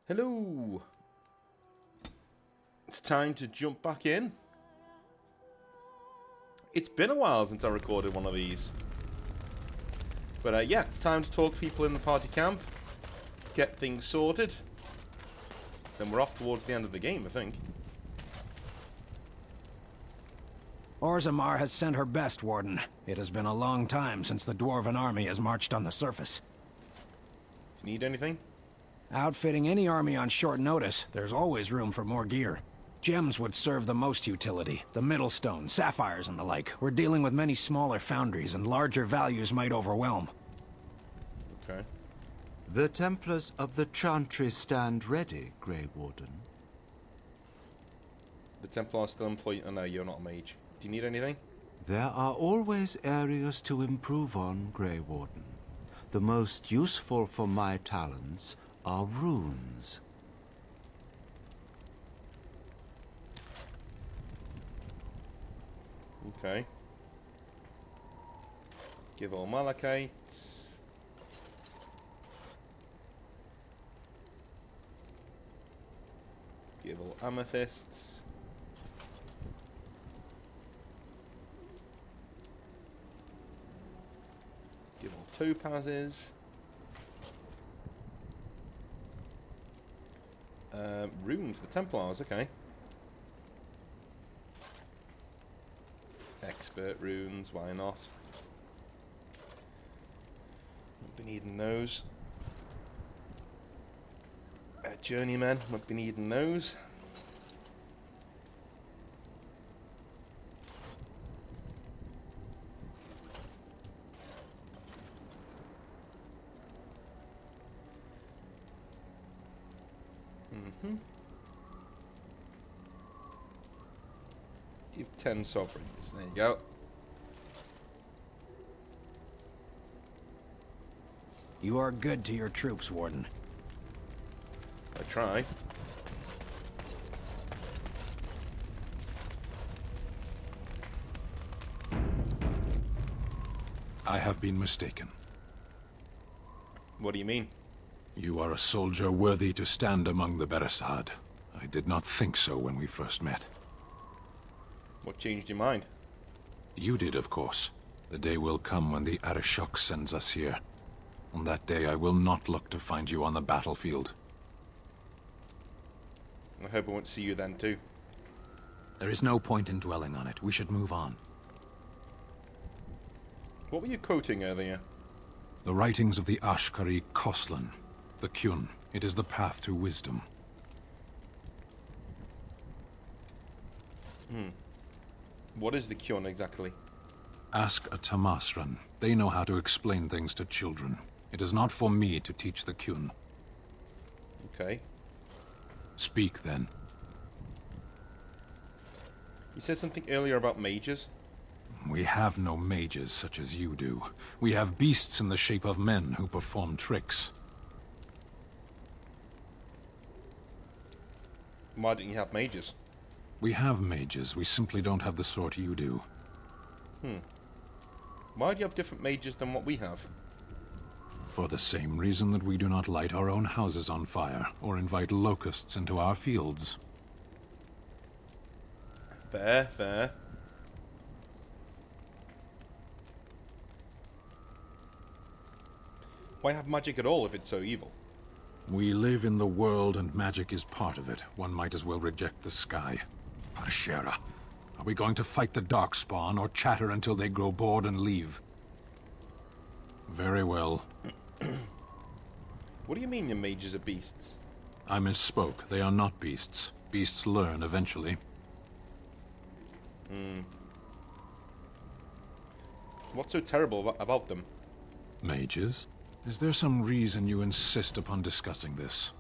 Hello! It's time to jump back in. It's been a while since I recorded one of these. But yeah, time to talk to people in the party camp. Get things sorted. Then we're off towards the end of the game, I think. Orzammar has sent her best, Warden. It has been a long time since the Dwarven army has marched on the surface. Do you need anything? Outfitting any army on short notice, there's always room for more gear. Gems would serve the most utility. The Middlestone, sapphires and the like. We're dealing with many smaller foundries, and larger values might overwhelm. Okay. The Templars of the Chantry stand ready, Grey Warden. The Templars still employ... Oh no, you're not a mage. Do you need anything? There are always areas to improve on, Grey Warden. The most useful for my talents are runes. Okay. Give all malachite. Give all amethysts. Give all topazes. Runes for the Templars, okay. Expert runes, why not? Won't be needing those. Journeymen, won't be needing those. Give 10 sovereigns. There you go. You are good to your troops, Warden. I try. I have been mistaken. What do you mean? You are a soldier worthy to stand among the Beresad. I did not think so when we first met. What changed your mind? You did, of course. The day will come when the Arishok sends us here. On that day, I will not look to find you on the battlefield. I hope I won't see you then too. There is no point in dwelling on it. We should move on. What were you quoting earlier? The writings of the Ashkari Khoslan, the Kyun. It is the path to wisdom. What is the Kyun exactly? Ask a Tamasran. They know how to explain things to children. It is not for me to teach the Kyun. Okay. Speak, then. You said something earlier about mages? We have no mages such as you do. We have beasts in the shape of men who perform tricks. Why don't you have mages? We have mages, we simply don't have the sort you do. Why do you have different mages than what we have? For the same reason that we do not light our own houses on fire, or invite locusts into our fields. Fair, fair. Why have magic at all if it's so evil? We live in the world and magic is part of it. One might as well reject the sky. Parshera, are we going to fight the Darkspawn or chatter until they grow bored and leave? Very well. What do you mean your mages are beasts? I misspoke. They are not beasts. Beasts learn eventually. What's so terrible about them? Mages? Is there some reason you insist upon discussing this?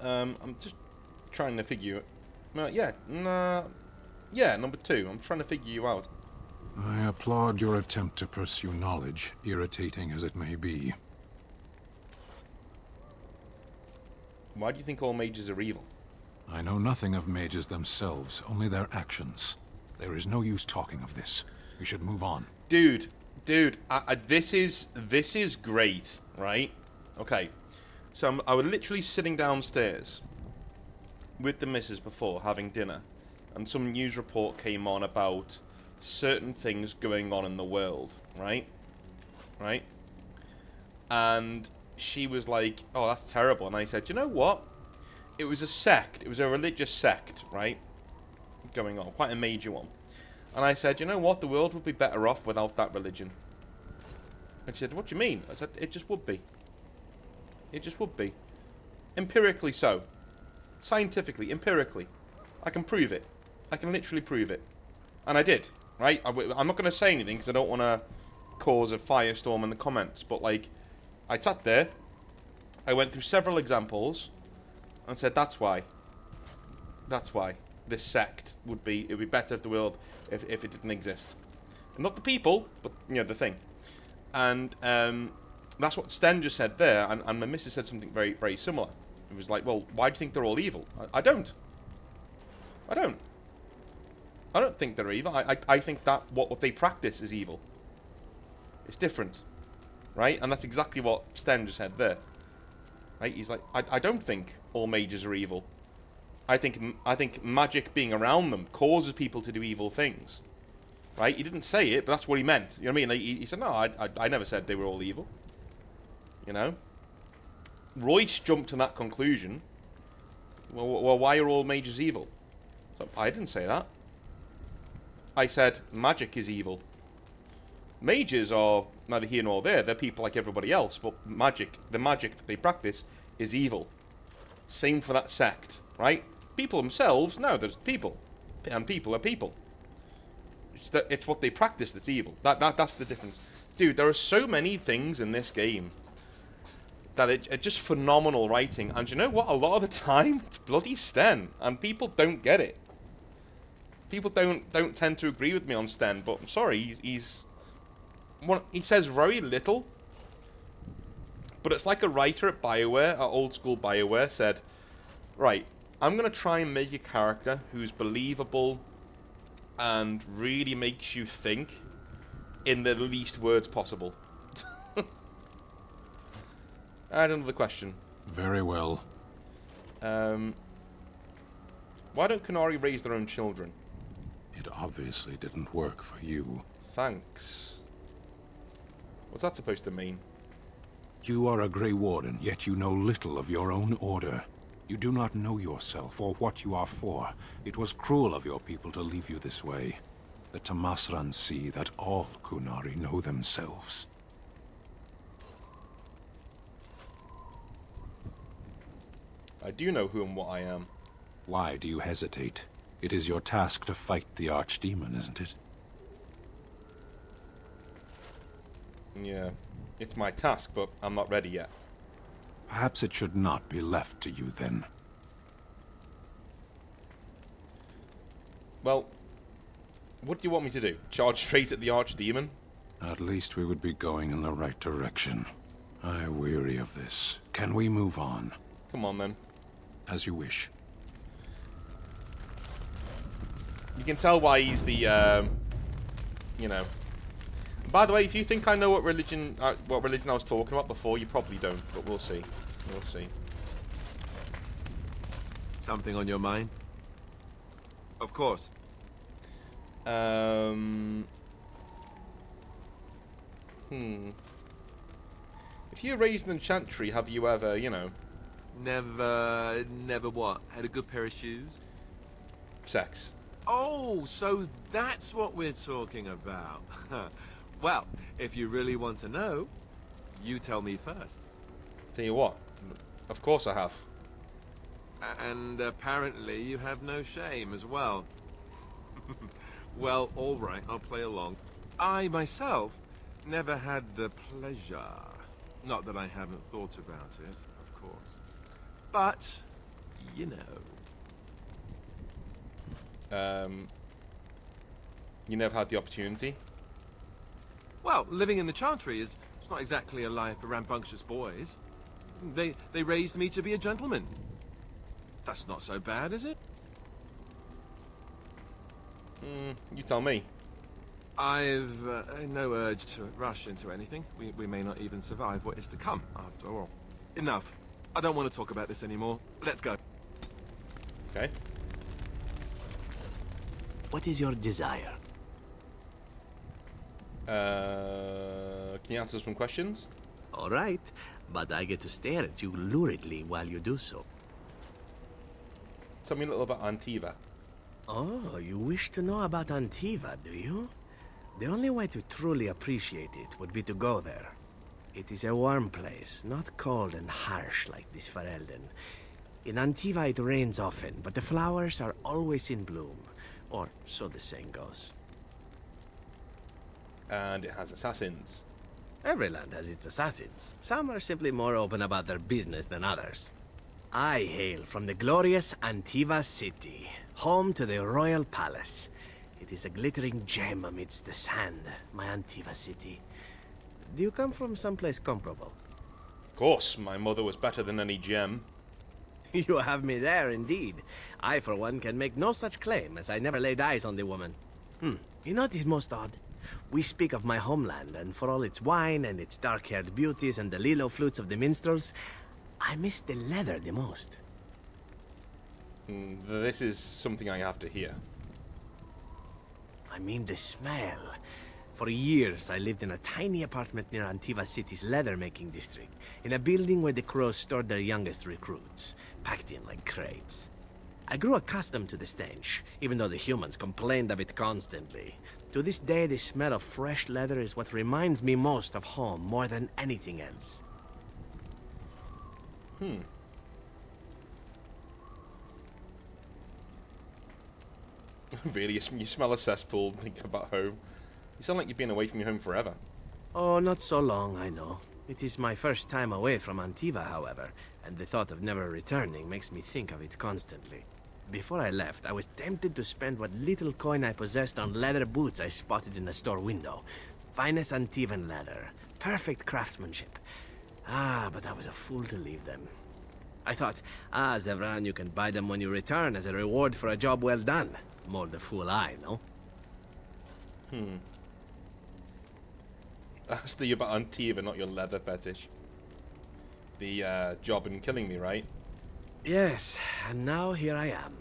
I'm just trying to figure... yeah, yeah, number 2. I'm trying to figure you out. I applaud your attempt to pursue knowledge, irritating as it may be. Why do you think all mages are evil? I know nothing of mages themselves, only their actions. There is no use talking of this. We should move on. Dude, this is great, right? Okay. So I was literally sitting downstairs with the missus before having dinner, and some news report came on about certain things going on in the world, right? Right? And she was like, oh, that's terrible. And I said, you know what? It was a sect. It was a religious sect, right? Going on. Quite a major one. And I said, you know what? The world would be better off without that religion. And she said, what do you mean? I said, it just would be. It just would be. Empirically so. Scientifically, empirically. I can prove it. I can literally prove it. And I did, right? I'm not going to say anything because I don't want to cause a firestorm in the comments. But, like, I sat there. I went through several examples. And said, that's why. That's why. This sect would be... It would be better if the world... If it didn't exist. And not the people, but, you know, the thing. And, that's what Sten just said there. And my missus said something very, very similar. It was like, well, why do you think they're all evil? I don't. I don't. I don't think they're evil. I think that what they practice is evil. It's different. Right? And that's exactly what Sten just said there. Right? He's like, I don't think all mages are evil. I think magic being around them causes people to do evil things. Right? He didn't say it, but that's what he meant. You know what I mean? Like, he said, no, I never said they were all evil. You know? Royce jumped to that conclusion. Well, why are all mages evil? So, I didn't say that. I said magic is evil. Mages are neither here nor there. They're people like everybody else. But the magic that they practice is evil. Same for that sect, right? People themselves, no, there's people. And people are people. It's what they practice that's evil. That's the difference. Dude, there are so many things in this game that it's just phenomenal writing. And you know what? A lot of the time, it's bloody Sten. And people don't get it. People don't tend to agree with me on Sten. But I'm sorry, he says very little. But it's like a writer at BioWare, at old school BioWare, said, right, I'm going to try and make a character who's believable and really makes you think in the least words possible. I had another question. Very well. Why don't Qunari raise their own children? It obviously didn't work for you. Thanks. What's that supposed to mean? You are a Grey Warden, yet you know little of your own order. You do not know yourself or what you are for. It was cruel of your people to leave you this way. The Tamasran see that all Qunari know themselves. I do know who and what I am. Why do you hesitate? It is your task to fight the Archdemon, isn't it? Yeah, it's my task, but I'm not ready yet. Perhaps it should not be left to you, then. Well, what do you want me to do? Charge straight at the Archdemon? At least we would be going in the right direction. I weary of this. Can we move on? Come on, then. As you wish. You can tell why he's the, you know... By the way, if you think I know what religion I was talking about before, you probably don't, but we'll see. We'll see. Something on your mind? Of course. If you raised an enchantry, have you ever, you know... Never what? Had a good pair of shoes? Sex. Oh, so that's what we're talking about. Well, if you really want to know, you tell me first. Tell you what, of course I have. And apparently you have no shame as well. Well, all right, I'll play along. I myself never had the pleasure. Not that I haven't thought about it, of course. But, you know. You never had the opportunity? Well, living in the Chantry it's not exactly a life for rambunctious boys. They raised me to be a gentleman. That's not so bad, is it? You tell me. I've no urge to rush into anything. We may not even survive what is to come, after all. Enough. I don't want to talk about this anymore. Let's go. Okay. What is your desire? Can you answer some questions? All right, but I get to stare at you luridly while you do so. Tell me a little about Antiva. Oh, you wish to know about Antiva, do you? The only way to truly appreciate it would be to go there. It is a warm place, not cold and harsh like this Ferelden. In Antiva it rains often, but the flowers are always in bloom. Or so the saying goes. And it has assassins. Every land has its assassins. Some are simply more open about their business than others. I hail from the glorious Antiva city, home to the royal palace. It is a glittering gem amidst the sand, my Antiva city. Do you come from someplace comparable? Of course, my mother was better than any gem. You have me there, indeed. I, for one, can make no such claim, as I never laid eyes on the woman. You know what is most odd? We speak of my homeland, and for all its wine and its dark-haired beauties and the lilo flutes of the minstrels, I miss the leather the most. This is something I have to hear. I mean the smell. For years, I lived in a tiny apartment near Antiva City's leather-making district, in a building where the crows stored their youngest recruits, packed in like crates. I grew accustomed to the stench, even though the humans complained of it constantly. To this day, the smell of fresh leather is what reminds me most of home more than anything else. Really, you smell a cesspool, think about home. You sound like you've been away from your home forever. Oh, not so long, I know. It is my first time away from Antiva, however, and the thought of never returning makes me think of it constantly. Before I left, I was tempted to spend what little coin I possessed on leather boots I spotted in a store window. Finest Antivan leather. Perfect craftsmanship. But I was a fool to leave them. I thought, Zevran, you can buy them when you return as a reward for a job well done. More the fool I, no? I asked you about Antiva, not your leather fetish. The job in killing me, right? Yes, and now here I am.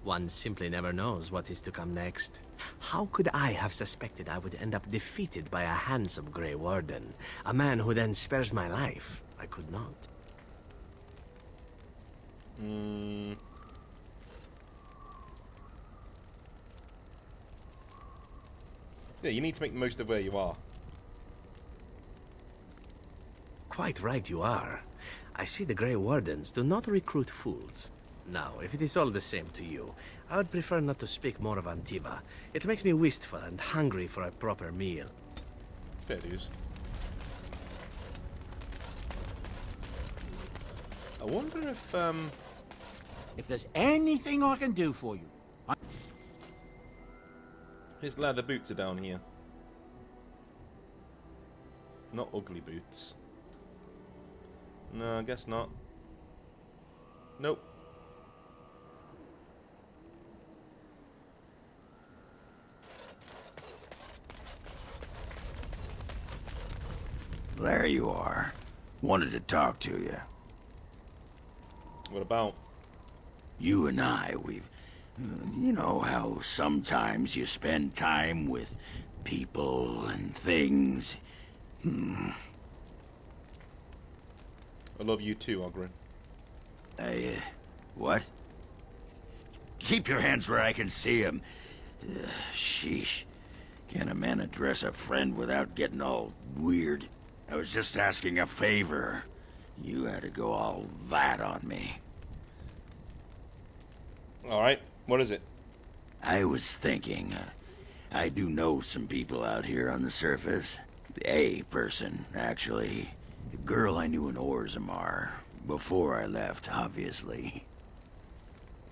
One simply never knows what is to come next. How could I have suspected I would end up defeated by a handsome Grey Warden? A man who then spares my life? I could not. Yeah, you need to make the most of where you are. Quite right you are. I see the Grey Wardens do not recruit fools. Now, if it is all the same to you, I would prefer not to speak more of Antiva. It makes me wistful and hungry for a proper meal. Fair dues. I wonder If there's anything I can do for you, his leather boots are down here. Not ugly boots. No, I guess not. Nope. There you are. Wanted to talk to you. What about? You and I, you know how sometimes you spend time with people and things. I love you too, Ogren. What? Keep your hands where I can see them. Sheesh. Can a man address a friend without getting all weird? I was just asking a favor. You had to go all that on me. Alright, what is it? I was thinking, I do know some people out here on the surface. A person, actually. The girl I knew in Orzammar. Before I left, obviously.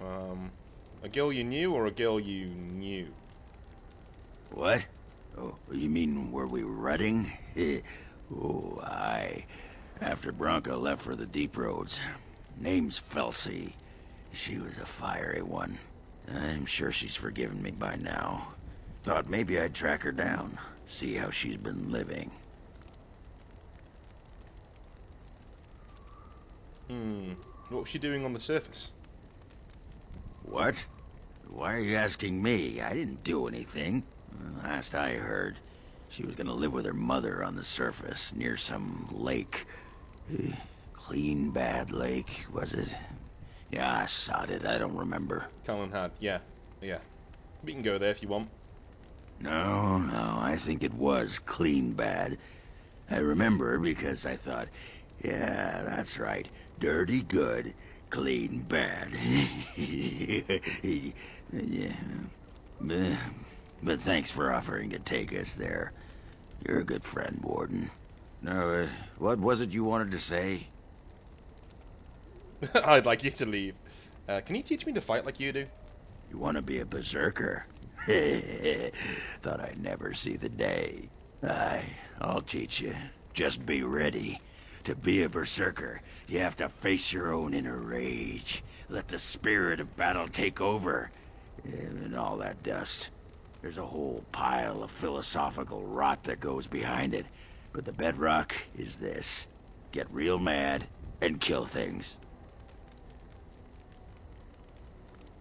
A girl you knew or a girl you knew? What? Oh, you mean where we were rutting? Oh, aye. After Bronca left for the deep roads. Name's Felsi. She was a fiery one. I'm sure she's forgiven me by now. Thought maybe I'd track her down. See how she's been living. What was she doing on the surface? What? Why are you asking me? I didn't do anything. Last I heard, she was gonna live with her mother on the surface near some lake. Clean Bad Lake, was it? Yeah, I sod it. I don't remember. Callan had, yeah. We can go there if you want. No, I think it was Clean Bad. I remember because I thought, yeah, that's right. Dirty good, clean bad. Yeah. But thanks for offering to take us there. You're a good friend, Warden. No, what was it you wanted to say? I'd like you to leave. Can you teach me to fight like you do? You want to be a berserker? Thought I'd never see the day. I'll teach you. Just be ready. To be a berserker, you have to face your own inner rage. Let the spirit of battle take over. And all that dust. There's a whole pile of philosophical rot that goes behind it. But the bedrock is this. Get real mad and kill things.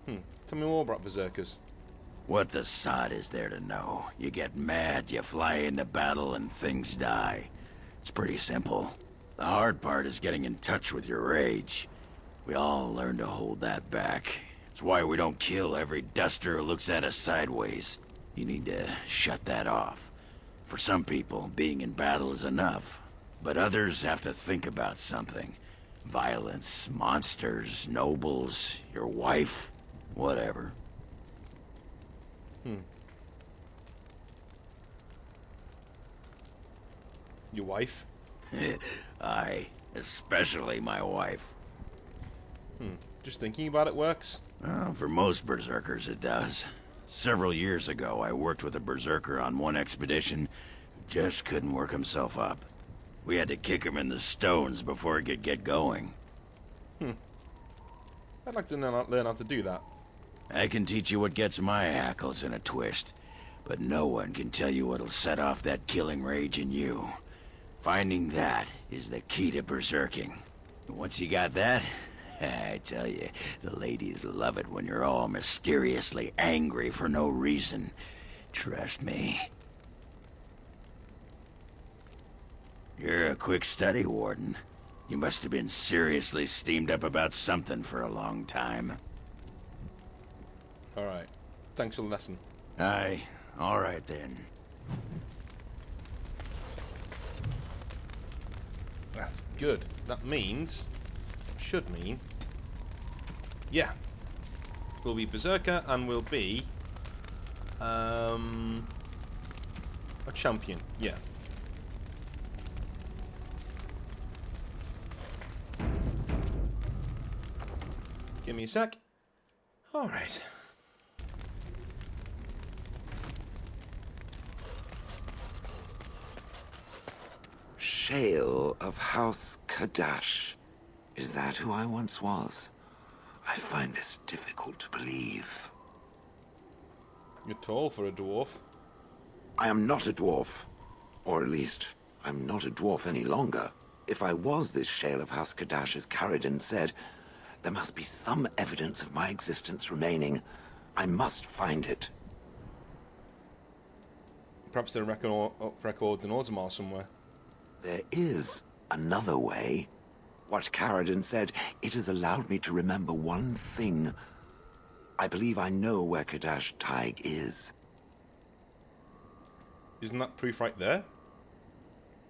Tell me more about berserkers. What the sod is there to know? You get mad, you fly into battle, and things die. It's pretty simple. The hard part is getting in touch with your rage. We all learn to hold that back. It's why we don't kill every duster who looks at us sideways. You need to shut that off. For some people, being in battle is enough. But others have to think about something. Violence, monsters, nobles, your wife, whatever. Your wife? Especially my wife. Just thinking about it works? Well, for most berserkers it does. Several years ago, I worked with a berserker on one expedition who just couldn't work himself up. We had to kick him in the stones before he could get going. I'd like to learn how to do that. I can teach you what gets my hackles in a twist, but no one can tell you what'll set off that killing rage in you. Finding that is the key to berserking. Once you got that, I tell you, the ladies love it when you're all mysteriously angry for no reason. Trust me. You're a quick study, Warden. You must have been seriously steamed up about something for a long time. Alright. Thanks for the lesson. Aye, all right then. That's good. That means... should mean... yeah. We'll be berserker and we'll be... a champion. Yeah. Give me a sec. Alright. Shale of House Kadash. Is that who I once was? I find this difficult to believe. You're tall for a dwarf. I am not a dwarf. Or at least, I'm not a dwarf any longer. If I was this Shale of House Kadash, as Ferelden said, there must be some evidence of my existence remaining. I must find it. Perhaps there are records in Orzammar somewhere. There is another way. What Ferelden said, it has allowed me to remember one thing. I believe I know where Kadash Taig is. Isn't that proof right there?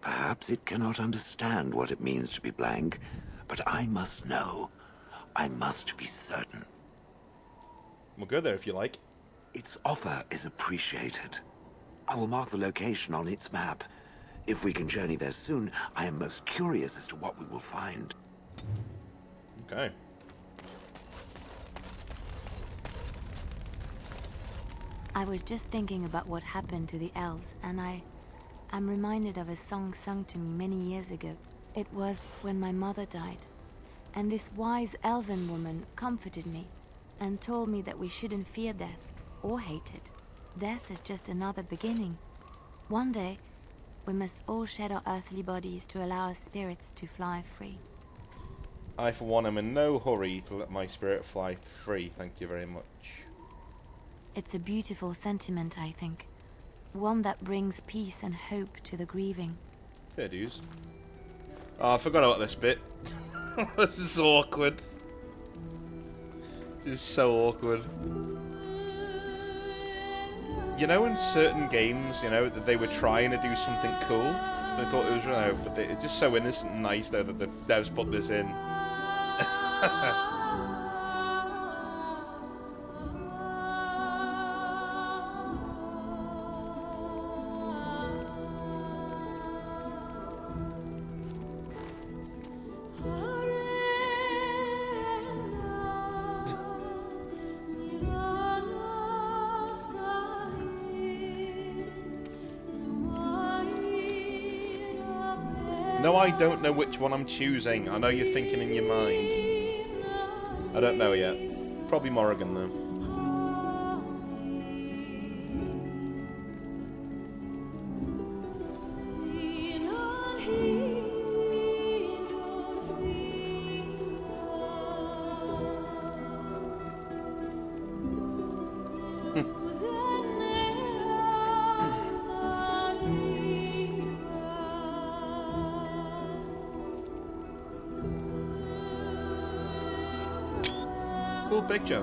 Perhaps it cannot understand what it means to be blank, but I must know. I must be certain. We'll go there if you like. Its offer is appreciated. I will mark the location on its map. If we can journey there soon, I am most curious as to what we will find. Okay. I was just thinking about what happened to the elves, and I'm reminded of a song sung to me many years ago. It was when my mother died, and this wise elven woman comforted me and told me that we shouldn't fear death or hate it. Death is just another beginning. One day, we must all shed our earthly bodies to allow our spirits to fly free. I, for one, am in no hurry to let my spirit fly free. Thank you very much. It's a beautiful sentiment, I think. One that brings peace and hope to the grieving. Fair dues. Oh, I forgot about this bit. This is awkward. This is so awkward. You know, in certain games, you know, that they were trying to do something cool. They thought it was, you know, but it's just so innocent and nice, though, that the devs put this in. No, I don't know which one I'm choosing. I know you're thinking in your mind. I don't know yet. Probably Morrigan, though. Cool picture.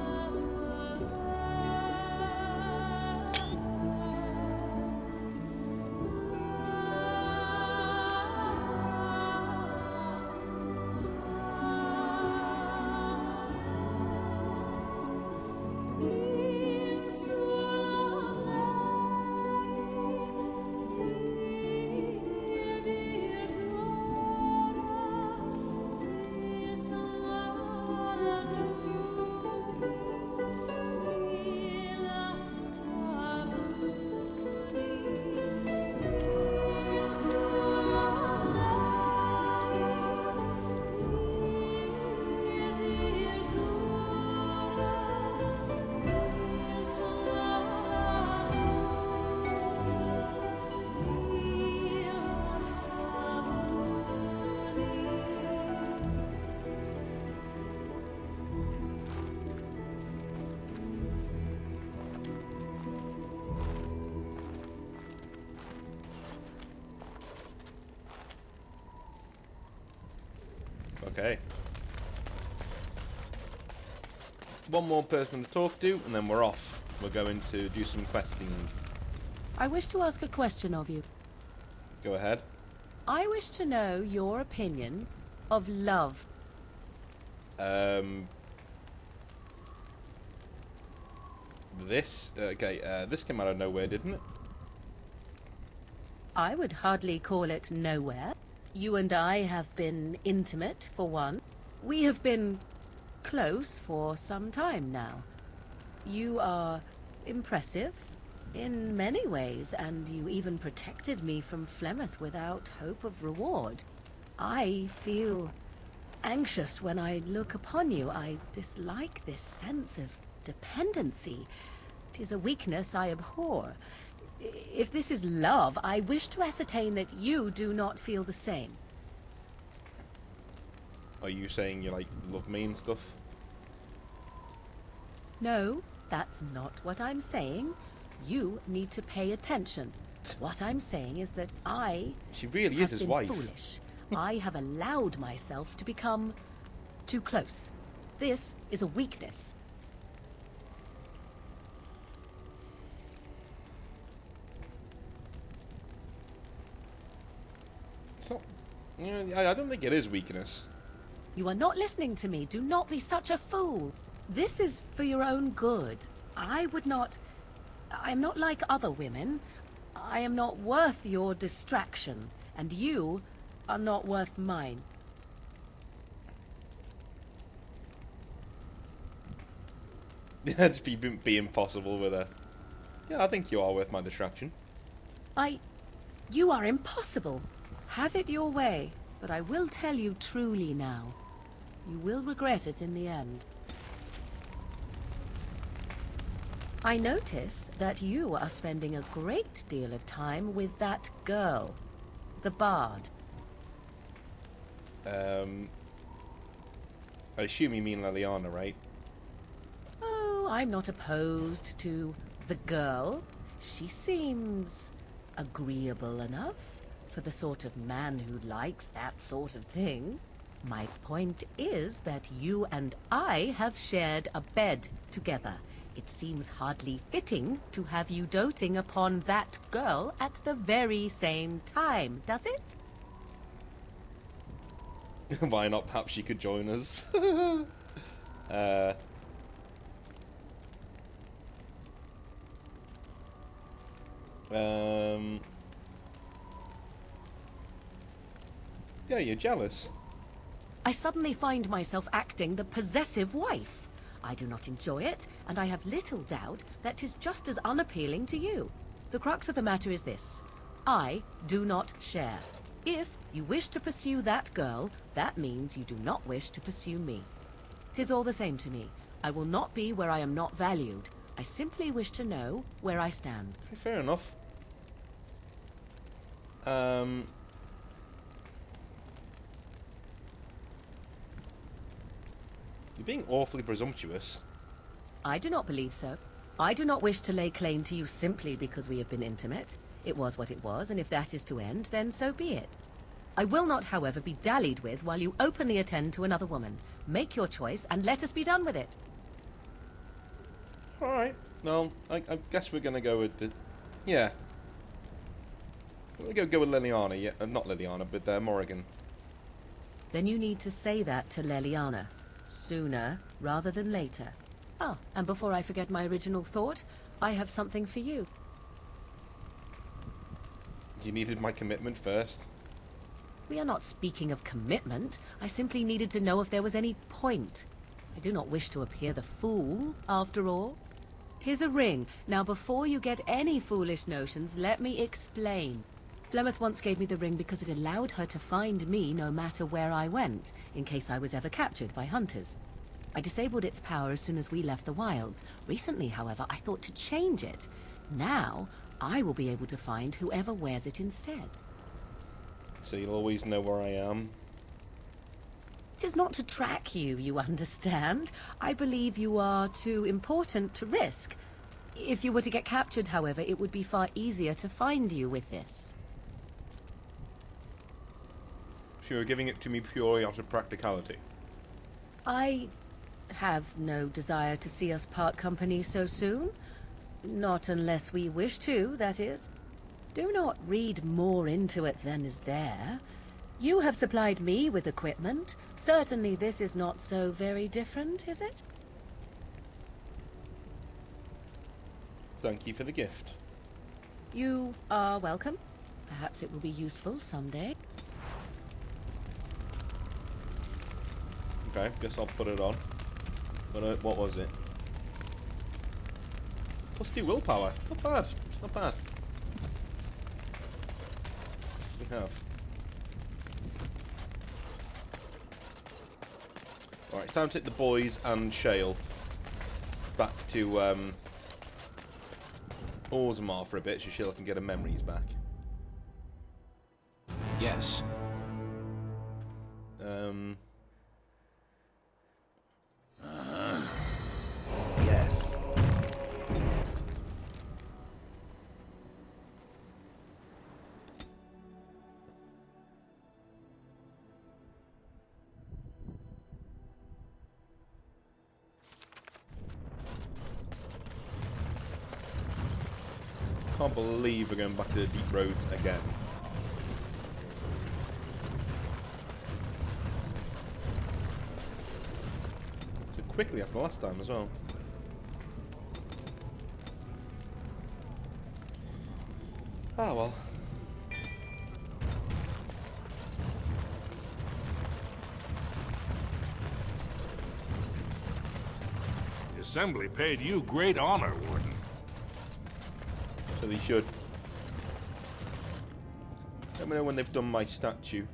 Okay. One more person to talk to, and then we're off. We're going to do some questing. I wish to ask a question of you. Go ahead. I wish to know your opinion of love. This came out of nowhere, didn't it? I would hardly call it nowhere. You and I have been intimate, for one. We have been close for some time now. You are impressive in many ways, and you even protected me from Flemeth without hope of reward. I feel anxious when I look upon you. I dislike this sense of dependency. It is a weakness I abhor. If this is love, I wish to ascertain that you do not feel the same. Are you saying you, like, love me and stuff? No, that's not what I'm saying. You need to pay attention. What I'm saying is that She really is have his been wife. foolish. I have allowed myself to become too close. This is a weakness. It's not... You know, I don't think it is weakness. You are not listening to me. Do not be such a fool. This is for your own good. I am not like other women. I am not worth your distraction, and you are not worth mine. That'd be impossible with her. Yeah, I think you are worth my distraction. You are impossible. Have it your way, but I will tell you truly now. You will regret it in the end. I notice that you are spending a great deal of time with that girl, the bard. I assume you mean Leliana, right? Oh, I'm not opposed to the girl. She seems agreeable enough for the sort of man who likes that sort of thing. My point is that you and I have shared a bed together. It seems hardly fitting to have you doting upon that girl at the very same time, does it? Why not? Perhaps she could join us. Yeah, you're jealous. I suddenly find myself acting the possessive wife. I do not enjoy it, and I have little doubt that 'tis just as unappealing to you. The crux of the matter is this. I do not share. If you wish to pursue that girl, that means you do not wish to pursue me. 'Tis all the same to me. I will not be where I am not valued. I simply wish to know where I stand. Fair enough. You're being awfully presumptuous. I do not believe so. I do not wish to lay claim to you simply because we have been intimate. It was what it was, and if that is to end, then so be it. I will not, however, be dallied with while you openly attend to another woman. Make your choice, and let us be done with it. Alright. Well, I guess we're gonna go with the... Yeah. We're gonna go with Liliana. Yeah, not Liliana, but Morrigan. Then you need to say that to Leliana. Sooner rather than later. Ah, and before I forget my original thought, I have something for you. You needed my commitment first. We are not speaking of commitment. I simply needed to know if there was any point. I do not wish to appear the fool, after all. 'Tis a ring. Now, before you get any foolish notions, let me explain. Flemeth once gave me the ring because it allowed her to find me no matter where I went, in case I was ever captured by hunters. I disabled its power as soon as we left the wilds. Recently, however, I thought to change it. Now, I will be able to find whoever wears it instead. So you'll always know where I am. It is not to track you, you understand. I believe you are too important to risk. If you were to get captured, however, it would be far easier to find you with this. So you're giving it to me purely out of practicality. I have no desire to see us part company so soon. Not unless we wish to, that is. Do not read more into it than is there. You have supplied me with equipment. Certainly this is not so very different, is it? Thank you for the gift. You are welcome. Perhaps it will be useful someday. Okay, guess I'll put it on. But what was it? +2 willpower. Not bad. It's not bad. We have. Alright, time to take the boys and Shale back to Orzammar for a bit so Shale can get her memories back. Yes. Yes. Can't believe we're going back to the deep roads again. So quickly after last time as well. Ah well. The Assembly paid you great honor, Warden. So they should. Let me know when they've done my statue.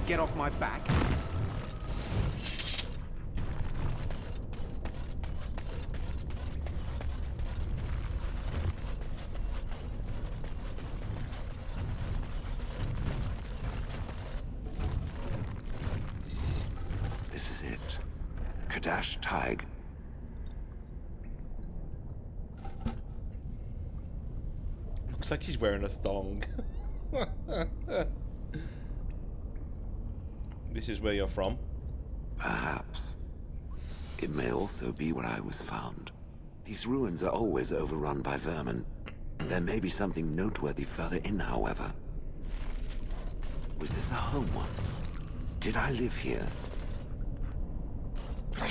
get off my back? This is it. Kadash Taig. Looks like she's wearing a thong. This is where you're from? Perhaps. It may also be where I was found. These ruins are always overrun by vermin. There may be something noteworthy further in, however. Was this a home once? Did I live here? I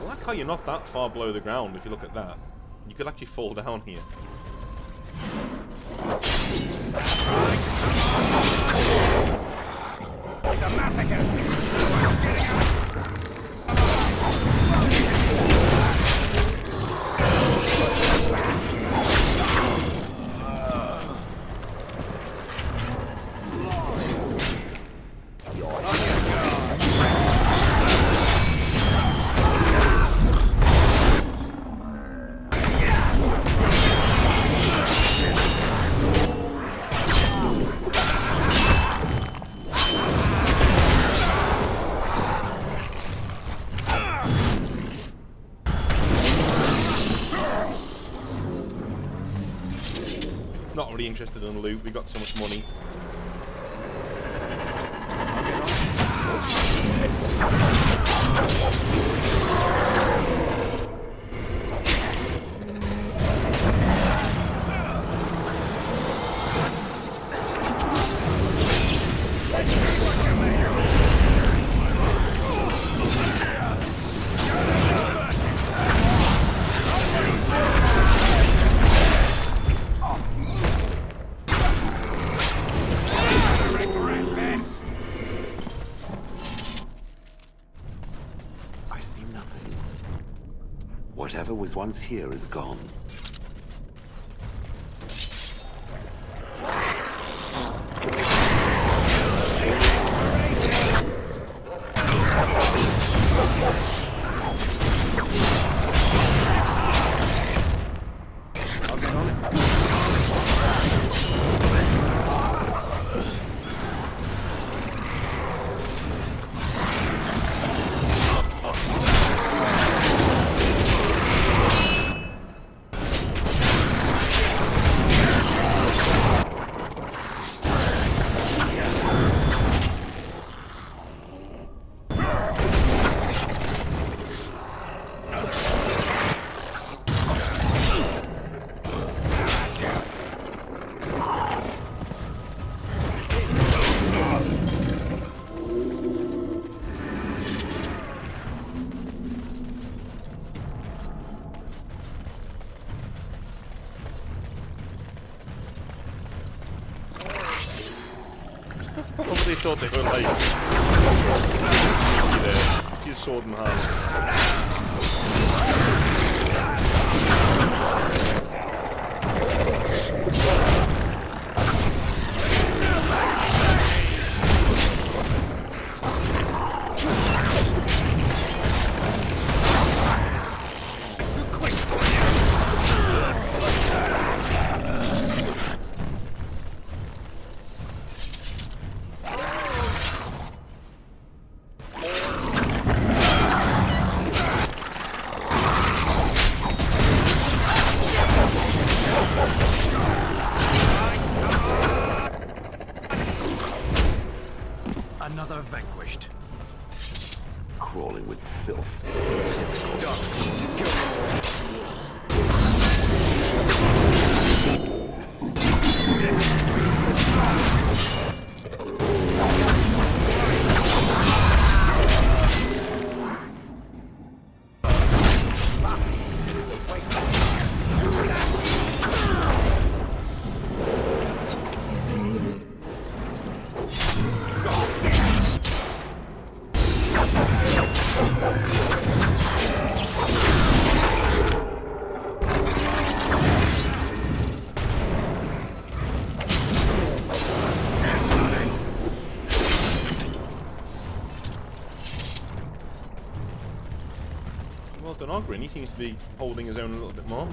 like how you're not that far below the ground if you look at that. You could actually fall down here. It's a massacre! Not really interested in loot, we got so much money. Whatever was once here is gone. They thought they were like she's sword in hand. Another vanquished. Crawling with filth. Oghren. He seems to be holding his own a little bit more.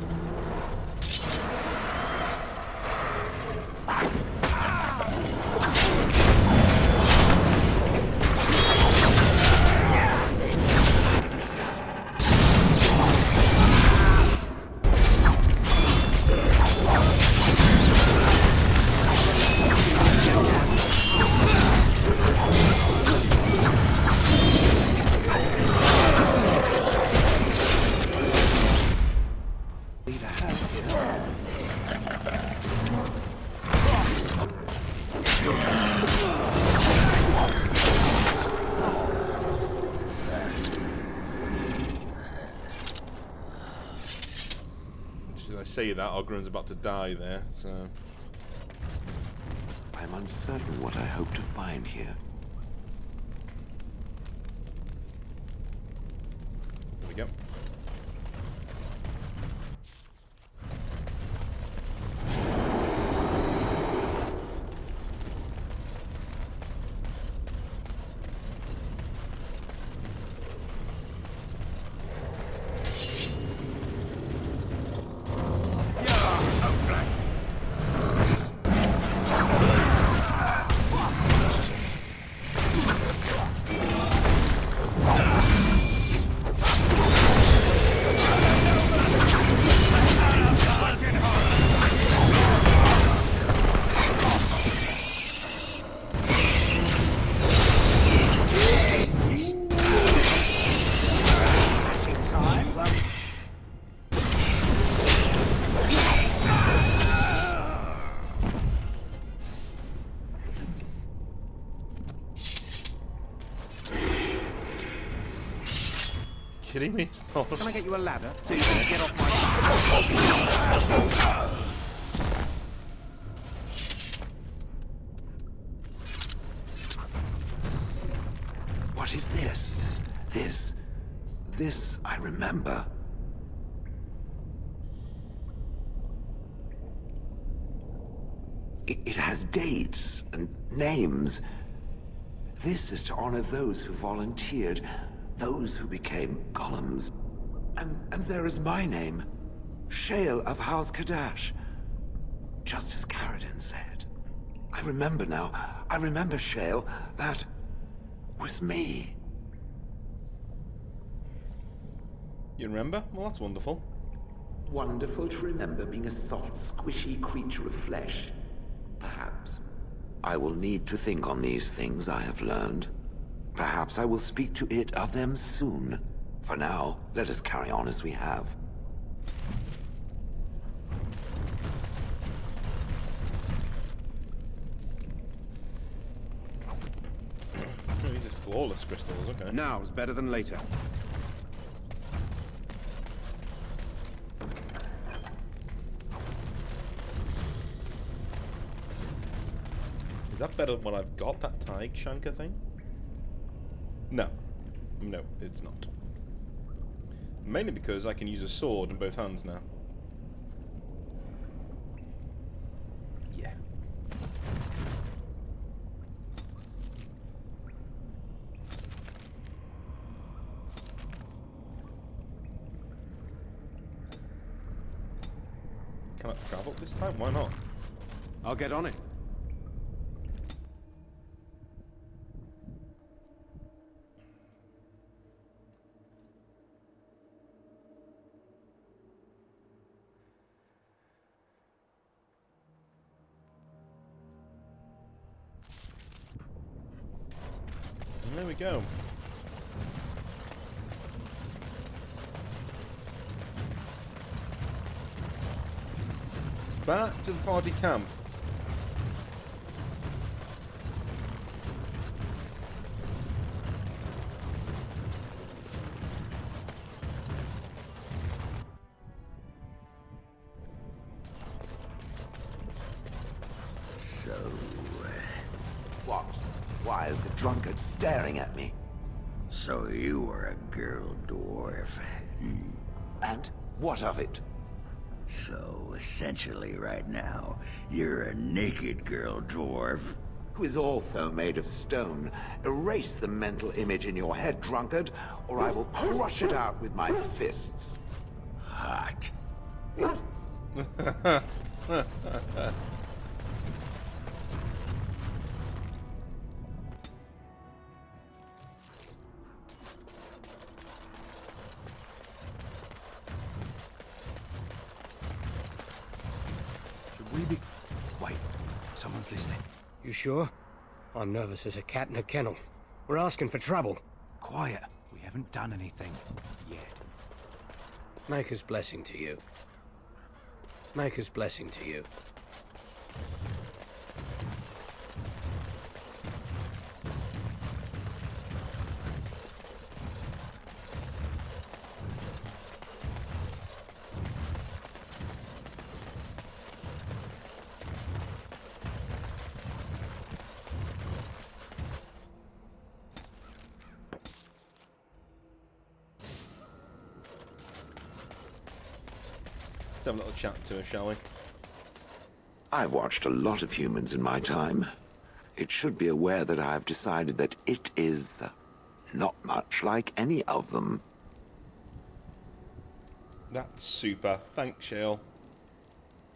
As I say that, Ogren's about to die there, so... I'm uncertain what I hope to find here. There we go. Kidding me? It's not. Can I get you a ladder so you can get off my... What is this? This I remember. It has dates and names. This is to honor those who volunteered, those who became golems. And there is my name, Shale of House Kadash. Just as Ferelden said. I remember now. I remember, Shale. That was me. You remember? Well, that's wonderful. Wonderful to remember being a soft, squishy creature of flesh. Perhaps. I will need to think on these things I have learned. Perhaps I will speak to it of them soon. For now, let us carry on as we have. These are flawless crystals, okay. Now's better than later. Is that better than what I've got, that Tig Shanker thing? No. No, it's not. Mainly because I can use a sword in both hands now. Yeah. Can I travel this time? Why not? I'll get on it. There we go. Back to the party camp. So, What? Why is the drunkard staring at me? so you were a girl dwarf. And what of it? So, essentially right now, you're a naked girl dwarf. who is also made of stone. Erase the mental image in your head, drunkard, or I will crush it out with my fists. Hot. Should we be... Wait, someone's listening. You sure? I'm nervous as a cat in a kennel. We're asking for trouble. Quiet. We haven't done anything. Yet. Maker's blessing to you. Maker's blessing to you. Let's have a little chat to her, shall we? I've watched a lot of humans in my time. It should be aware that I've decided that it is not much like any of them. That's super. Thanks, Shale.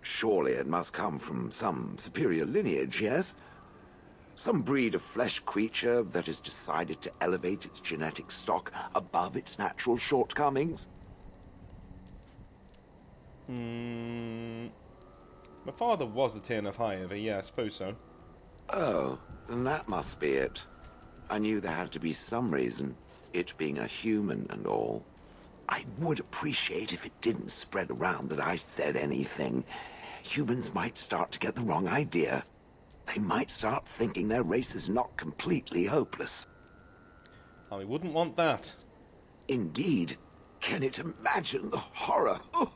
Surely it must come from some superior lineage, yes? Some breed of flesh creature that has decided to elevate its genetic stock above its natural shortcomings? My father was the Taern of Highever, yeah, I suppose so. Oh, then that must be it. I knew there had to be some reason, it being a human and all. I would appreciate if it didn't spread around that I said anything. Humans might start to get the wrong idea. They might start thinking their race is not completely hopeless. I wouldn't want that. Indeed. Can it imagine the horror? Oh.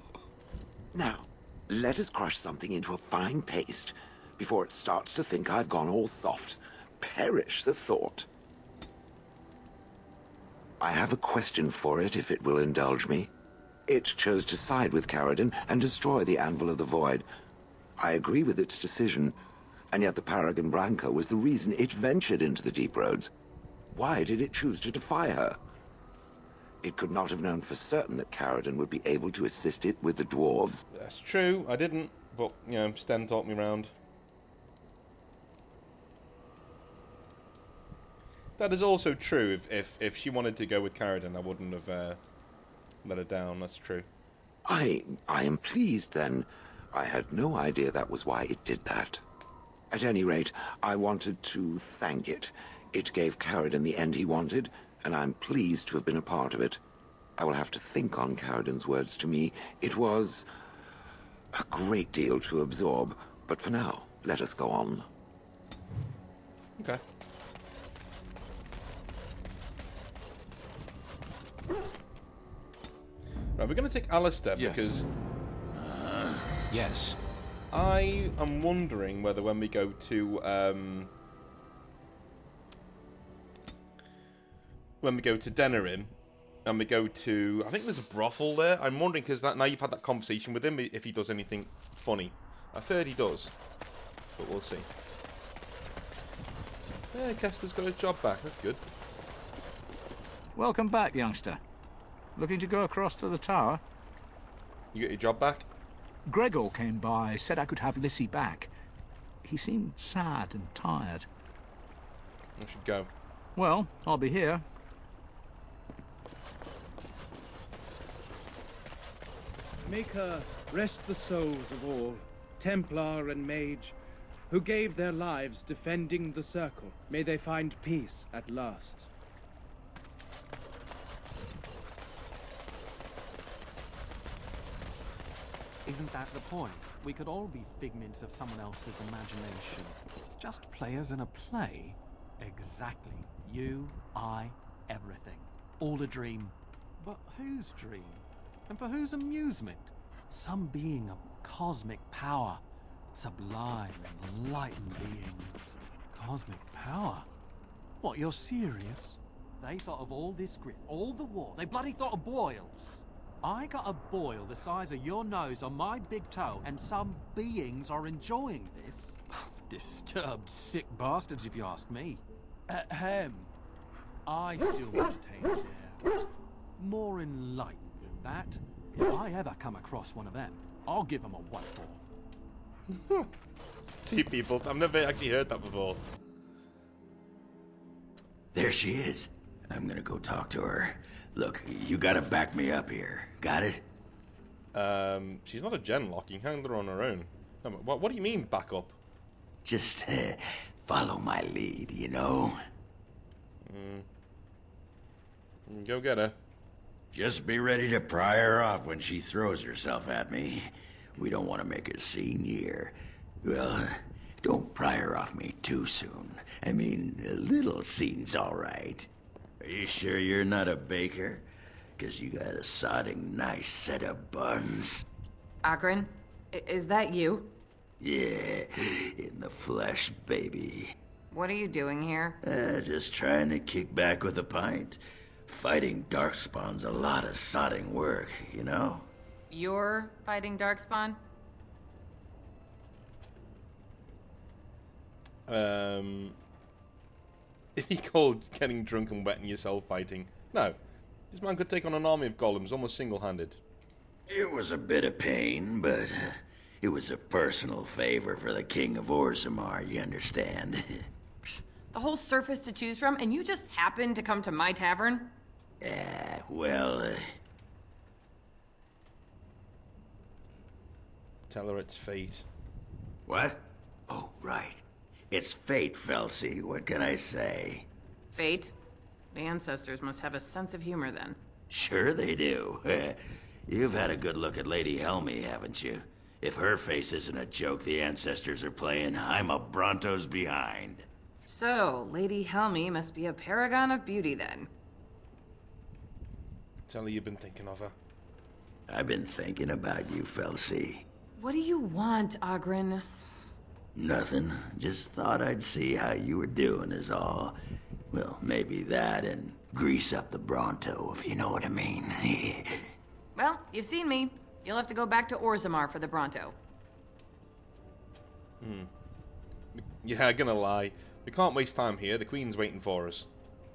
Now, let us crush something into a fine paste before it starts to think I've gone all soft. Perish the thought. I have a question for it, if it will indulge me. It chose to side with Ferelden and destroy the Anvil of the Void. I agree with its decision, and yet the Paragon Branca was the reason it ventured into the Deep Roads. Why did it choose to defy her? It could not have known for certain that Ferelden would be able to assist it with the dwarves. That's true, I didn't, but, you know, Sten talked me round. That is also true. If she wanted to go with Ferelden, I wouldn't have let her down, that's true. I am pleased, then. I had no idea that was why it did that. At any rate, I wanted to thank it. It gave Ferelden the end he wanted, and I'm pleased to have been a part of it. I will have to think on Ferelden's words to me. It was a great deal to absorb, but for now, let us go on. Okay. Right, we're going to take Alistair because... Yes. I am wondering whether when we go to... when we go to Denerim, and we go to... I think there's a brothel there. I'm wondering, because now you've had that conversation with him, if he does anything funny. I've heard he does, but we'll see. Yeah, Kester's got his job back. That's good. Welcome back, youngster. Looking to go across to the tower? You got your job back? Gregor came by, said I could have Lissy back. He seemed sad and tired. I should go. Well, I'll be here. Maker, rest the souls of all, Templar and Mage, who gave their lives defending the Circle. May they find peace at last. Isn't that the point? We could all be figments of someone else's imagination. Just players in a play. Exactly. You, I, everything. All a dream. But whose dream? And for whose amusement? Some being of cosmic power. Sublime, enlightened beings. Cosmic power? What, you're serious? They thought of all this grit, all the war. They bloody thought of boils. I got a boil the size of your nose on my big toe, and some beings are enjoying this. Disturbed, sick bastards, if you ask me. Ahem. I still maintain they're more enlightened than that. If I ever come across one of them, I'll give them a what for. Two people. I've never actually heard that before. There she is. I'm gonna go talk to her. Look, you gotta back me up here. Got it? She's not a genlock. You can handle her on her own. No, what do you mean, back up? Just follow my lead, you know? Go get her. Just be ready to pry her off when she throws herself at me. We don't want to make a scene here. Well, don't pry her off me too soon. I mean, a little scene's all right. Are you sure you're not a baker? 'Cause you got a sodding nice set of buns. Akron, is that you? Yeah, in the flesh, baby. What are you doing here? Just trying to kick back with a pint. Fighting Darkspawn's a lot of sodding work, you know? You're fighting Darkspawn? If you called getting drunk and wetting yourself fighting. No. This man could take on an army of golems almost single-handed. It was a bit of pain, but it was a personal favor for the King of Orzammar, you understand? The whole surface to choose from, and you just happened to come to my tavern? Well, Tell her it's fate. What? Oh, right. It's fate, Felsi. What can I say? Fate? The ancestors must have a sense of humor then. Sure they do. You've had a good look at Lady Helmy, haven't you? If her face isn't a joke the ancestors are playing, I'm a Bronto's behind. So, Lady Helmy must be a paragon of beauty then. Tell her you've been thinking of her. I've been thinking about you, Felsi. What do you want, Ogren? Nothing. Just thought I'd see how you were doing is all. Well, maybe that and grease up the Bronto, if you know what I mean. Well, you've seen me. You'll have to go back to Orzammar for the Bronto. Yeah, gonna lie. We can't waste time here. The Queen's waiting for us.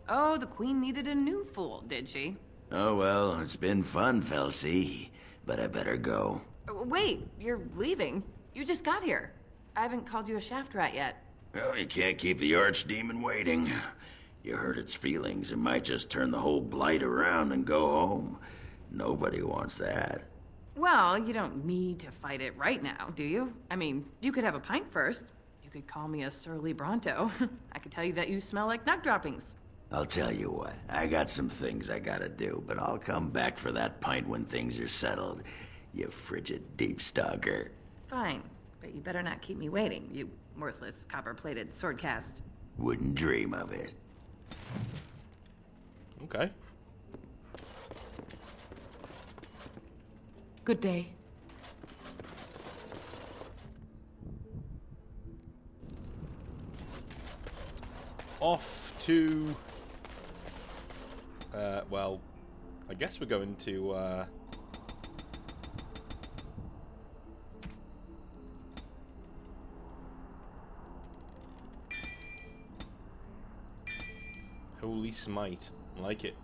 Oh, the Queen needed a new fool, did she? Oh, well, it's been fun, Felsi. But I better go. Wait, you're leaving? You just got here. I haven't called you a shaft rat yet. Well, you can't keep the archdemon waiting. You hurt its feelings, it might just turn the whole blight around and go home. Nobody wants that. Well, you don't need to fight it right now, do you? I mean, you could have a pint first. You could call me a surly Bronto. I could tell you that you smell like nug droppings. I'll tell you what, I got some things I gotta do, but I'll come back for that pint when things are settled. You frigid deep stalker. Fine, but you better not keep me waiting, you worthless copper-plated swordcast. Wouldn't dream of it. Okay. Good day. Off to... well, I guess we're going to, Holy Smite. Like it.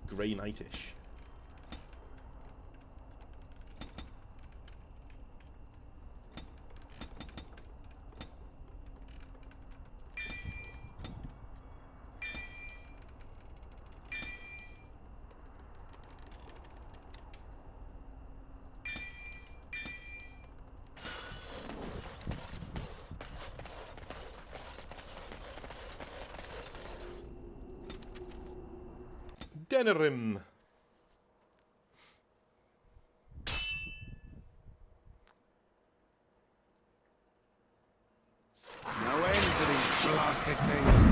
Grey Knightish. Denerim. No end to these plastic things.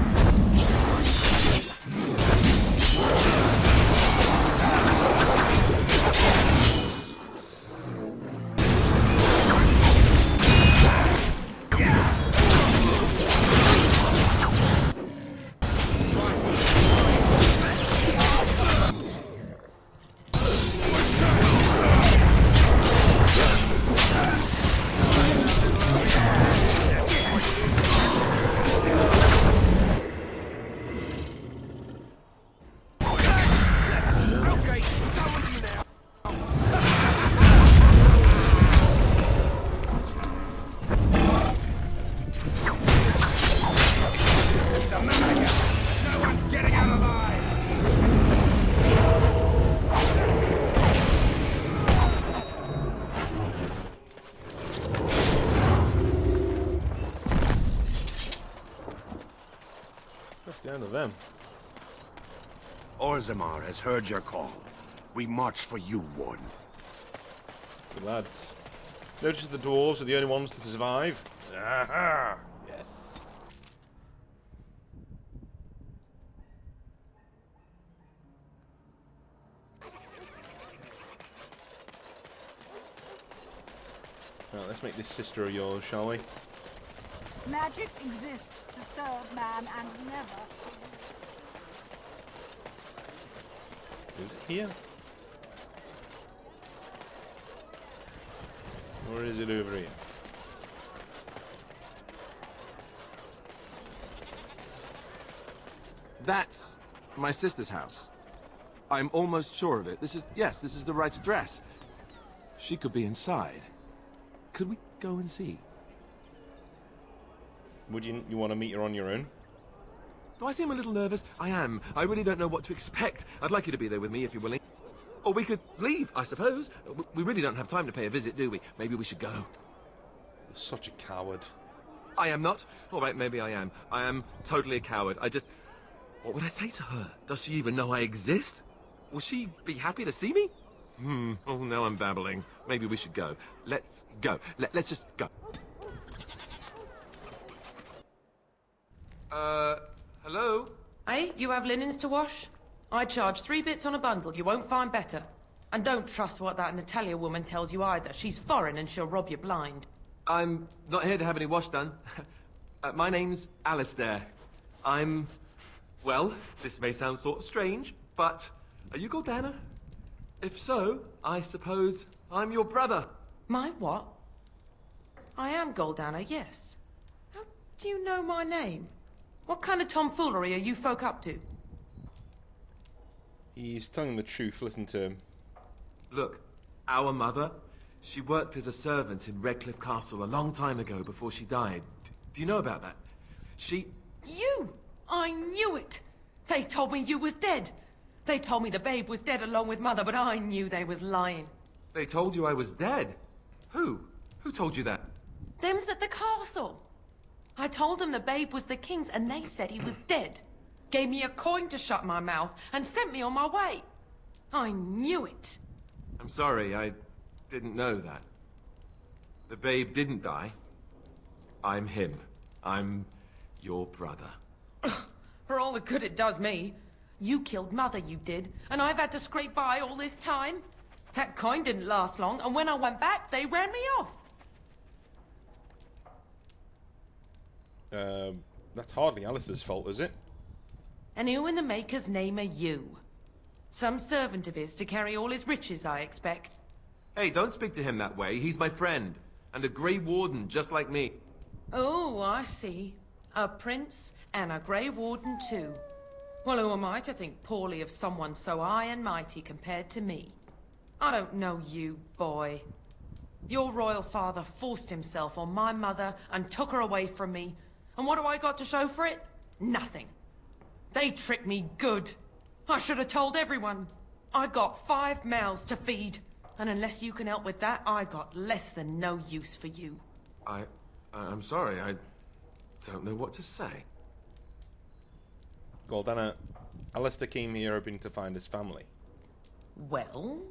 None of them. Orzammar has heard your call. We march for you, Warden. Good lads. Notice the dwarves are the only ones to survive. Aha! Yes. Right, let's make this sister of yours, shall we? Magic exists to serve man and never. Is it here? Or is it over here? That's my sister's house. I'm almost sure of it. This is the right address. She could be inside. Could we go and see? Would you want to meet her on your own? Do I seem a little nervous? I am. I really don't know what to expect. I'd like you to be there with me if you're willing. Or we could leave, I suppose. We really don't have time to pay a visit, do we? Maybe we should go. You're such a coward. I am not. All right, maybe I am. I am totally a coward. What would I say to her? Does she even know I exist? Will she be happy to see me? Oh, now I'm babbling. Maybe we should go. Let's go. Let's just go. Hello? Hey, you have linens to wash? I charge 3 bits on a bundle. You won't find better. And don't trust what that Natalia woman tells you either. She's foreign and she'll rob you blind. I'm not here to have any wash done. My name's Alistair. Well, this may sound sort of strange, but are you Gordana? If so, I suppose I'm your brother. My what? I am Goldana, yes. How do you know my name? What kind of tomfoolery are you folk up to? He's telling the truth, listen to him. Look, our mother, she worked as a servant in Redcliffe Castle a long time ago before she died. Do you know about that? You! I knew it! They told me you was dead. They told me the babe was dead along with mother, but I knew they was lying. They told you I was dead? Who? Who told you that? Them's at the castle. I told them the babe was the king's and they said he was dead. Gave me a coin to shut my mouth and sent me on my way. I knew it. I'm sorry, I didn't know that. The babe didn't die. I'm him. I'm your brother. For all the good it does me. You killed mother, you did, and I've had to scrape by all this time. That coin didn't last long, and when I went back, they ran me off. That's hardly Alistair's fault, is it? And who in the Maker's name are you? Some servant of his to carry all his riches, I expect. Hey, don't speak to him that way. He's my friend. And a Grey Warden, just like me. Oh, I see. A prince and a Grey Warden, too. Well, who am I to think poorly of someone so high and mighty compared to me? I don't know you, boy. Your royal father forced himself on my mother and took her away from me. And what do I got to show for it? Nothing. They tricked me good. I should have told everyone. I got 5 mouths to feed. And unless you can help with that, I got less than no use for you. I'm sorry, I don't know what to say. Gordana, Alistair came here hoping to find his family. Well?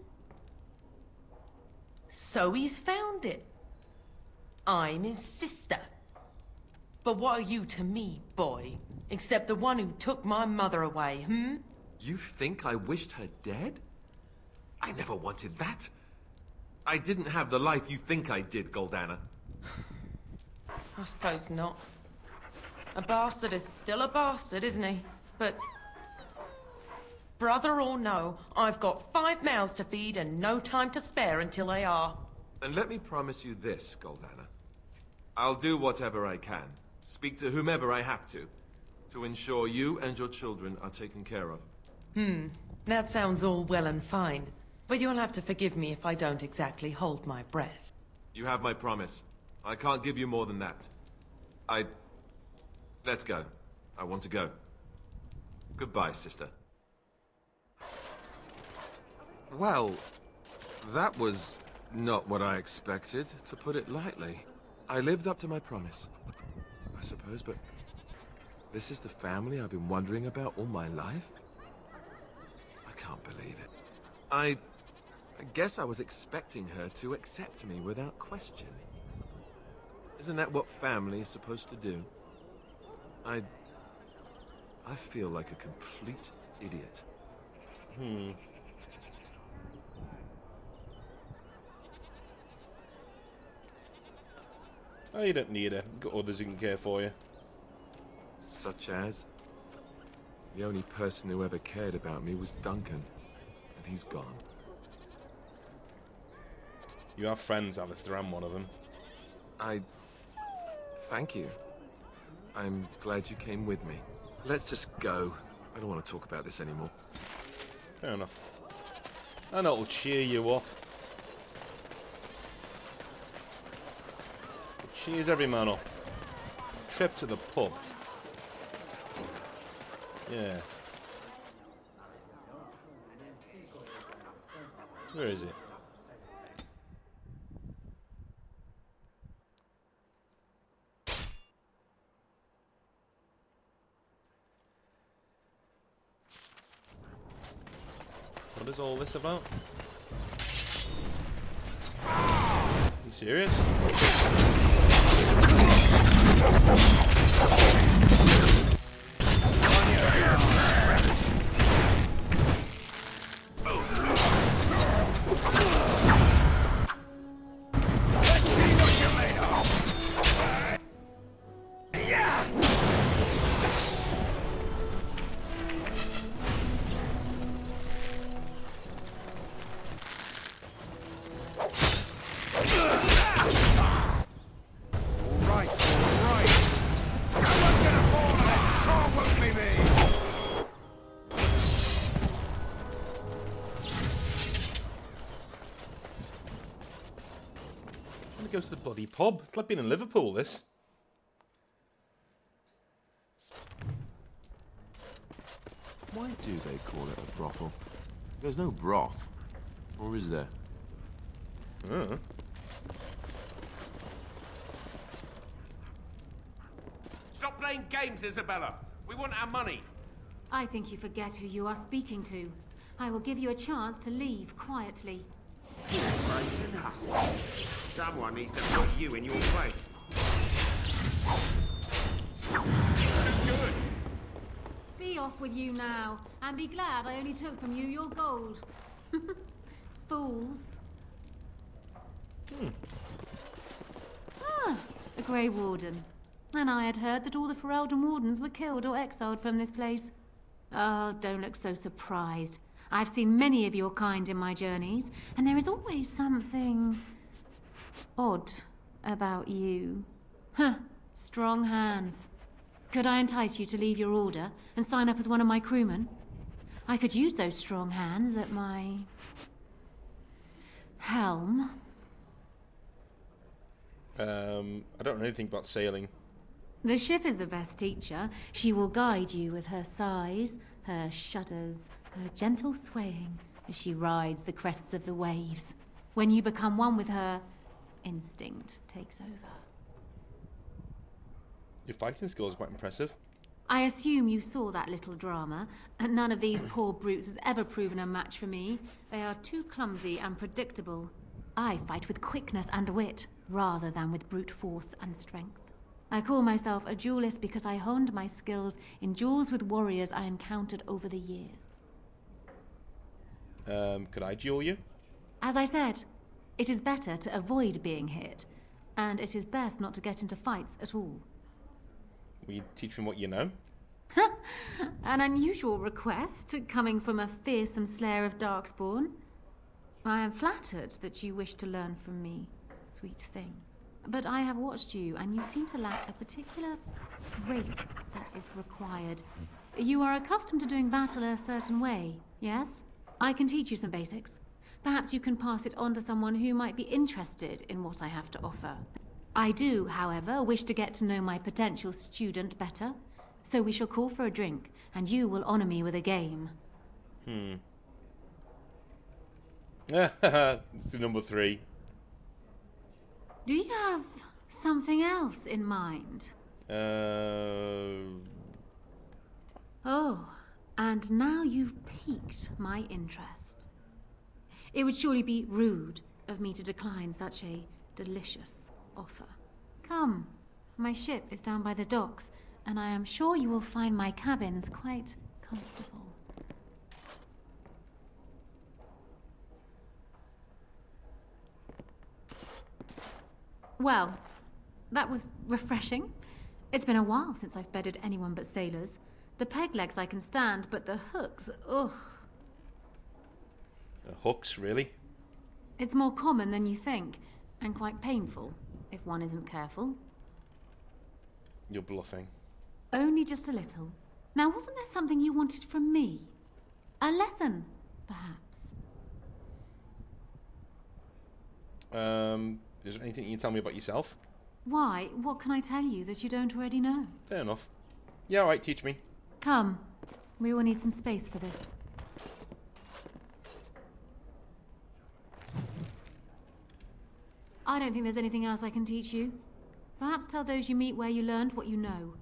So he's found it. I'm his sister. But what are you to me, boy? Except the one who took my mother away, hmm? You think I wished her dead? I never wanted that. I didn't have the life you think I did, Gordana. I suppose not. A bastard is still a bastard, isn't he? But... brother or no, I've got 5 mouths to feed and no time to spare until they are. And let me promise you this, Gordana. I'll do whatever I can. Speak to whomever I have to ensure you and your children are taken care of. That sounds all well and fine. But you'll have to forgive me if I don't exactly hold my breath. You have my promise. I can't give you more than that. Let's go. I want to go. Goodbye, sister. Well, that was not what I expected, to put it lightly. I lived up to my promise, I suppose, but This is the family I've been wondering about all my life? I can't believe it. I guess I was expecting her to accept me without question. Isn't that what family is supposed to do? I feel like a complete idiot. Oh, you don't need her. You've got others who can care for you. Such as? The only person who ever cared about me was Duncan, and he's gone. You have friends, Alistair. I'm one of them. Thank you. I'm glad you came with me. Let's just go. I don't want to talk about this anymore. Fair enough. I know it'll cheer you up. It cheers every man up. Trip to the pub. Yes. Where is it? What is all this about? You serious? Go to the bloody pub. It's like being in Liverpool, this. Why do they call it a brothel? There's no broth. Or is there? Stop playing games, Isabella. We want our money. I think you forget who you are speaking to. I will give you a chance to leave quietly. Someone needs to put you in your place. Good. Be off with you now, and be glad I only took from you your gold. Fools. Ah, the Grey Warden. And I had heard that all the Ferelden Wardens were killed or exiled from this place. Oh, don't look so surprised. I've seen many of your kind in my journeys, and there is always something odd about you. Huh, strong hands. Could I entice you to leave your order and sign up as one of my crewmen? I could use those strong hands at my helm. I don't know anything about sailing. The ship is the best teacher. She will guide you with her sighs, her shudders, her gentle swaying as she rides the crests of the waves. When you become one with her, instinct takes over. Your fighting skills are quite impressive. I assume you saw that little drama, and none of these poor brutes has ever proven a match for me. They are too clumsy and predictable. I fight with quickness and wit, rather than with brute force and strength. I call myself a duelist because I honed my skills in duels with warriors I encountered over the years. Could I duel you? As I said, it is better to avoid being hit, and it is best not to get into fights at all. Will you teach me what you know? An unusual request, coming from a fearsome slayer of Darkspawn. I am flattered that you wish to learn from me, sweet thing. But I have watched you, and you seem to lack a particular grace that is required. You are accustomed to doing battle a certain way, yes? I can teach you some basics. Perhaps you can pass it on to someone who might be interested in what I have to offer. I do, however, wish to get to know my potential student better. So we shall call for a drink, and you will honor me with a game. It's the number 3. Do you have something else in mind? Oh, and now you've piqued my interest. It would surely be rude of me to decline such a delicious offer. Come, my ship is down by the docks, and I am sure you will find my cabins quite comfortable. Well, that was refreshing. It's been a while since I've bedded anyone but sailors. The peg legs I can stand, but the hooks, ugh. The hooks, really? It's more common than you think, and quite painful, if one isn't careful. You're bluffing. Only just a little. Now, wasn't there something you wanted from me? A lesson, perhaps? Is there anything you can tell me about yourself? Why? What can I tell you that you don't already know? Fair enough. Yeah, alright, teach me. Come. We will need some space for this. I don't think there's anything else I can teach you. Perhaps tell those you meet where you learned what you know.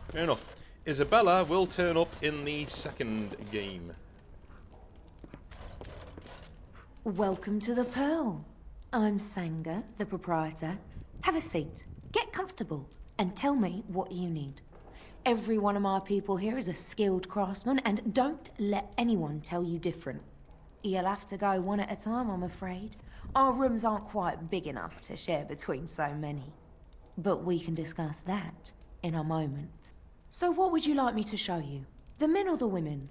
Fair enough. Isabella will turn up in the second game. Welcome to the Pearl. I'm Sanga, the proprietor. Have a seat, get comfortable, and tell me what you need. Every one of my people here is a skilled craftsman, and don't let anyone tell you different. You'll have to go one at a time, I'm afraid. Our rooms aren't quite big enough to share between so many. But we can discuss that in a moment. So what would you like me to show you? The men or the women?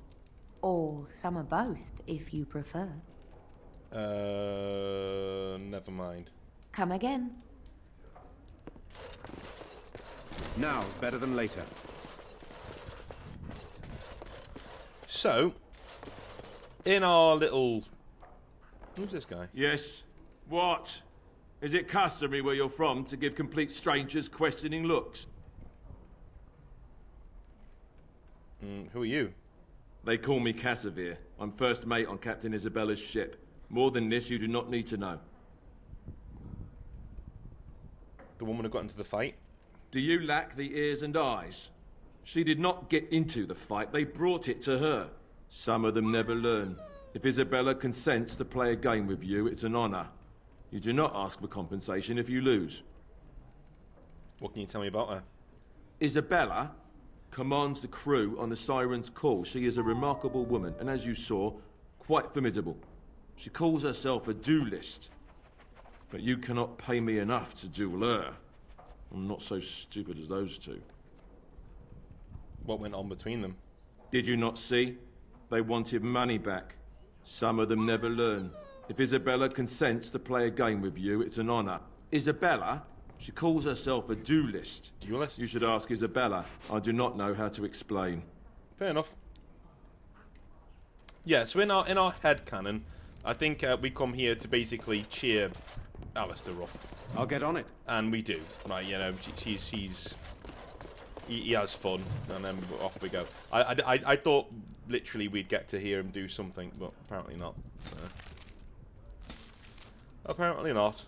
Or some of both, if you prefer. Never mind. Come again. Now's better than later. So, in our little... Who's this guy? Yes. What? Is it customary where you're from to give complete strangers questioning looks? Who are you? They call me Cassavir. I'm first mate on Captain Isabella's ship. More than this, you do not need to know. The woman who got into the fight? Do you lack the ears and eyes? She did not get into the fight, they brought it to her. Some of them never learn. If Isabella consents to play a game with you, it's an honor. You do not ask for compensation if you lose. What can you tell me about her? Isabella commands the crew on the Siren's call. She is a remarkable woman, and as you saw, quite formidable. She calls herself a duelist. But you cannot pay me enough to duel her. I'm not so stupid as those two. What went on between them? Did you not see? They wanted money back. Some of them never learn. If Isabella consents to play a game with you, it's an honor. Isabella? She calls herself a duelist. Duelist? You should ask Isabella. I do not know how to explain. Fair enough. Yeah, so in our headcanon, I think we come here to basically cheer Alistair up. I'll get on it. And we do. Right, you know, he has fun, and then off we go. I thought literally we'd get to hear him do something, but apparently not. Apparently not.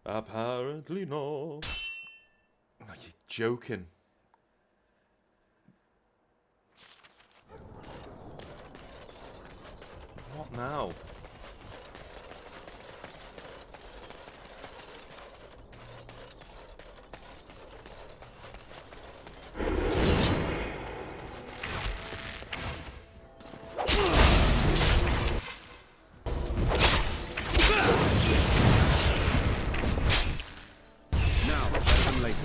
Apparently not. Are you joking? What now? Now, better than later.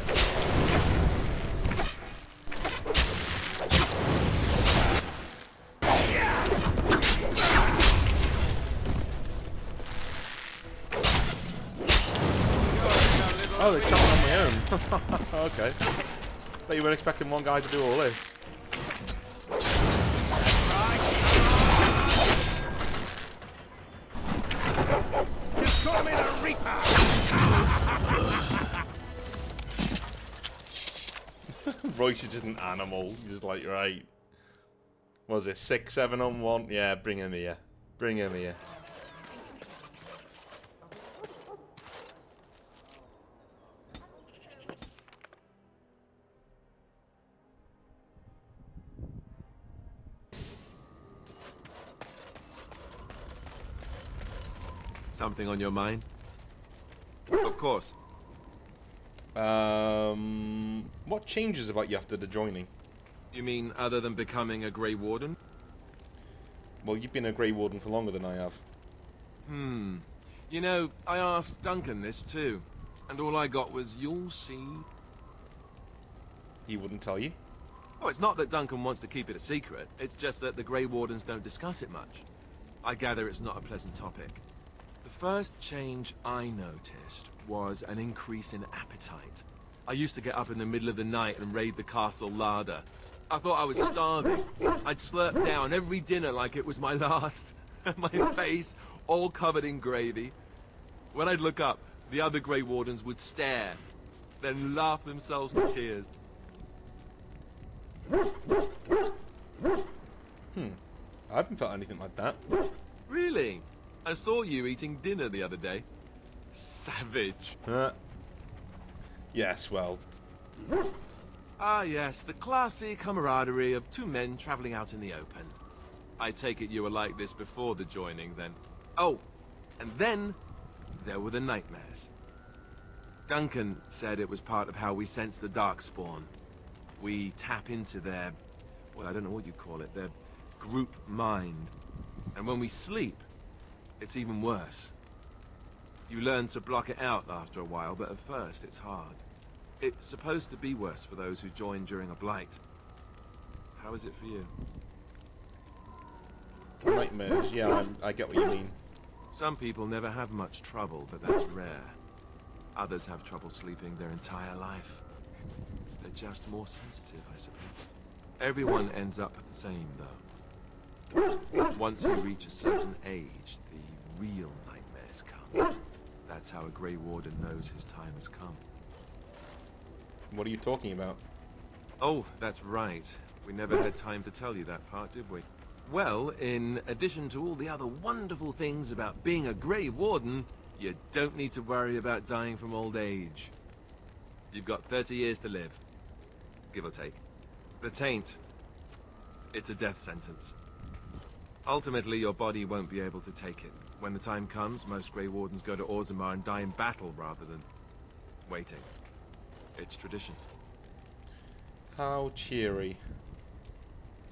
Oh, they're chopping on my own. Okay. Bet you weren't expecting one guy to do all this. Just call me the Reaper! Royce is just an animal. He's just like, right. What was it, 6, 7 on 1? Yeah, bring him here. Bring him here. Something on your mind? Of course. What changes about you after the joining? You mean other than becoming a Grey Warden? Well, you've been a Grey Warden for longer than I have. You know, I asked Duncan this too, and all I got was, "You'll see." He wouldn't tell you? Oh, it's not that Duncan wants to keep it a secret. It's just that the Grey Wardens don't discuss it much. I gather it's not a pleasant topic. The first change I noticed was an increase in appetite. I used to get up in the middle of the night and raid the castle larder. I thought I was starving. I'd slurp down every dinner like it was my last. My face all covered in gravy. When I'd look up, the other Grey Wardens would stare, then laugh themselves to tears. I haven't felt anything like that. Really? I saw you eating dinner the other day. Savage. Yes, well. Ah, yes, the classy camaraderie of two men traveling out in the open. I take it you were like this before the joining, then. Oh, and then there were the nightmares. Duncan said it was part of how we sense the Darkspawn. We tap into their, well, I don't know what you call it, their group mind. And when we sleep, it's even worse. You learn to block it out after a while, but at first it's hard. It's supposed to be worse for those who join during a blight. How is it for you? Nightmares, yeah, I get what you mean. Some people never have much trouble, but that's rare. Others have trouble sleeping their entire life. They're just more sensitive, I suppose. Everyone ends up the same, though. Once you reach a certain age, the real nightmares come. That's how a Grey Warden knows his time has come. What are you talking about? Oh, that's right. We never had time to tell you that part, did we? Well, in addition to all the other wonderful things about being a Grey Warden, you don't need to worry about dying from old age. You've got 30 years to live, give or take. The Taint, it's a death sentence. Ultimately, your body won't be able to take it. When the time comes, most Grey Wardens go to Orzammar and die in battle rather than waiting. It's tradition. How cheery.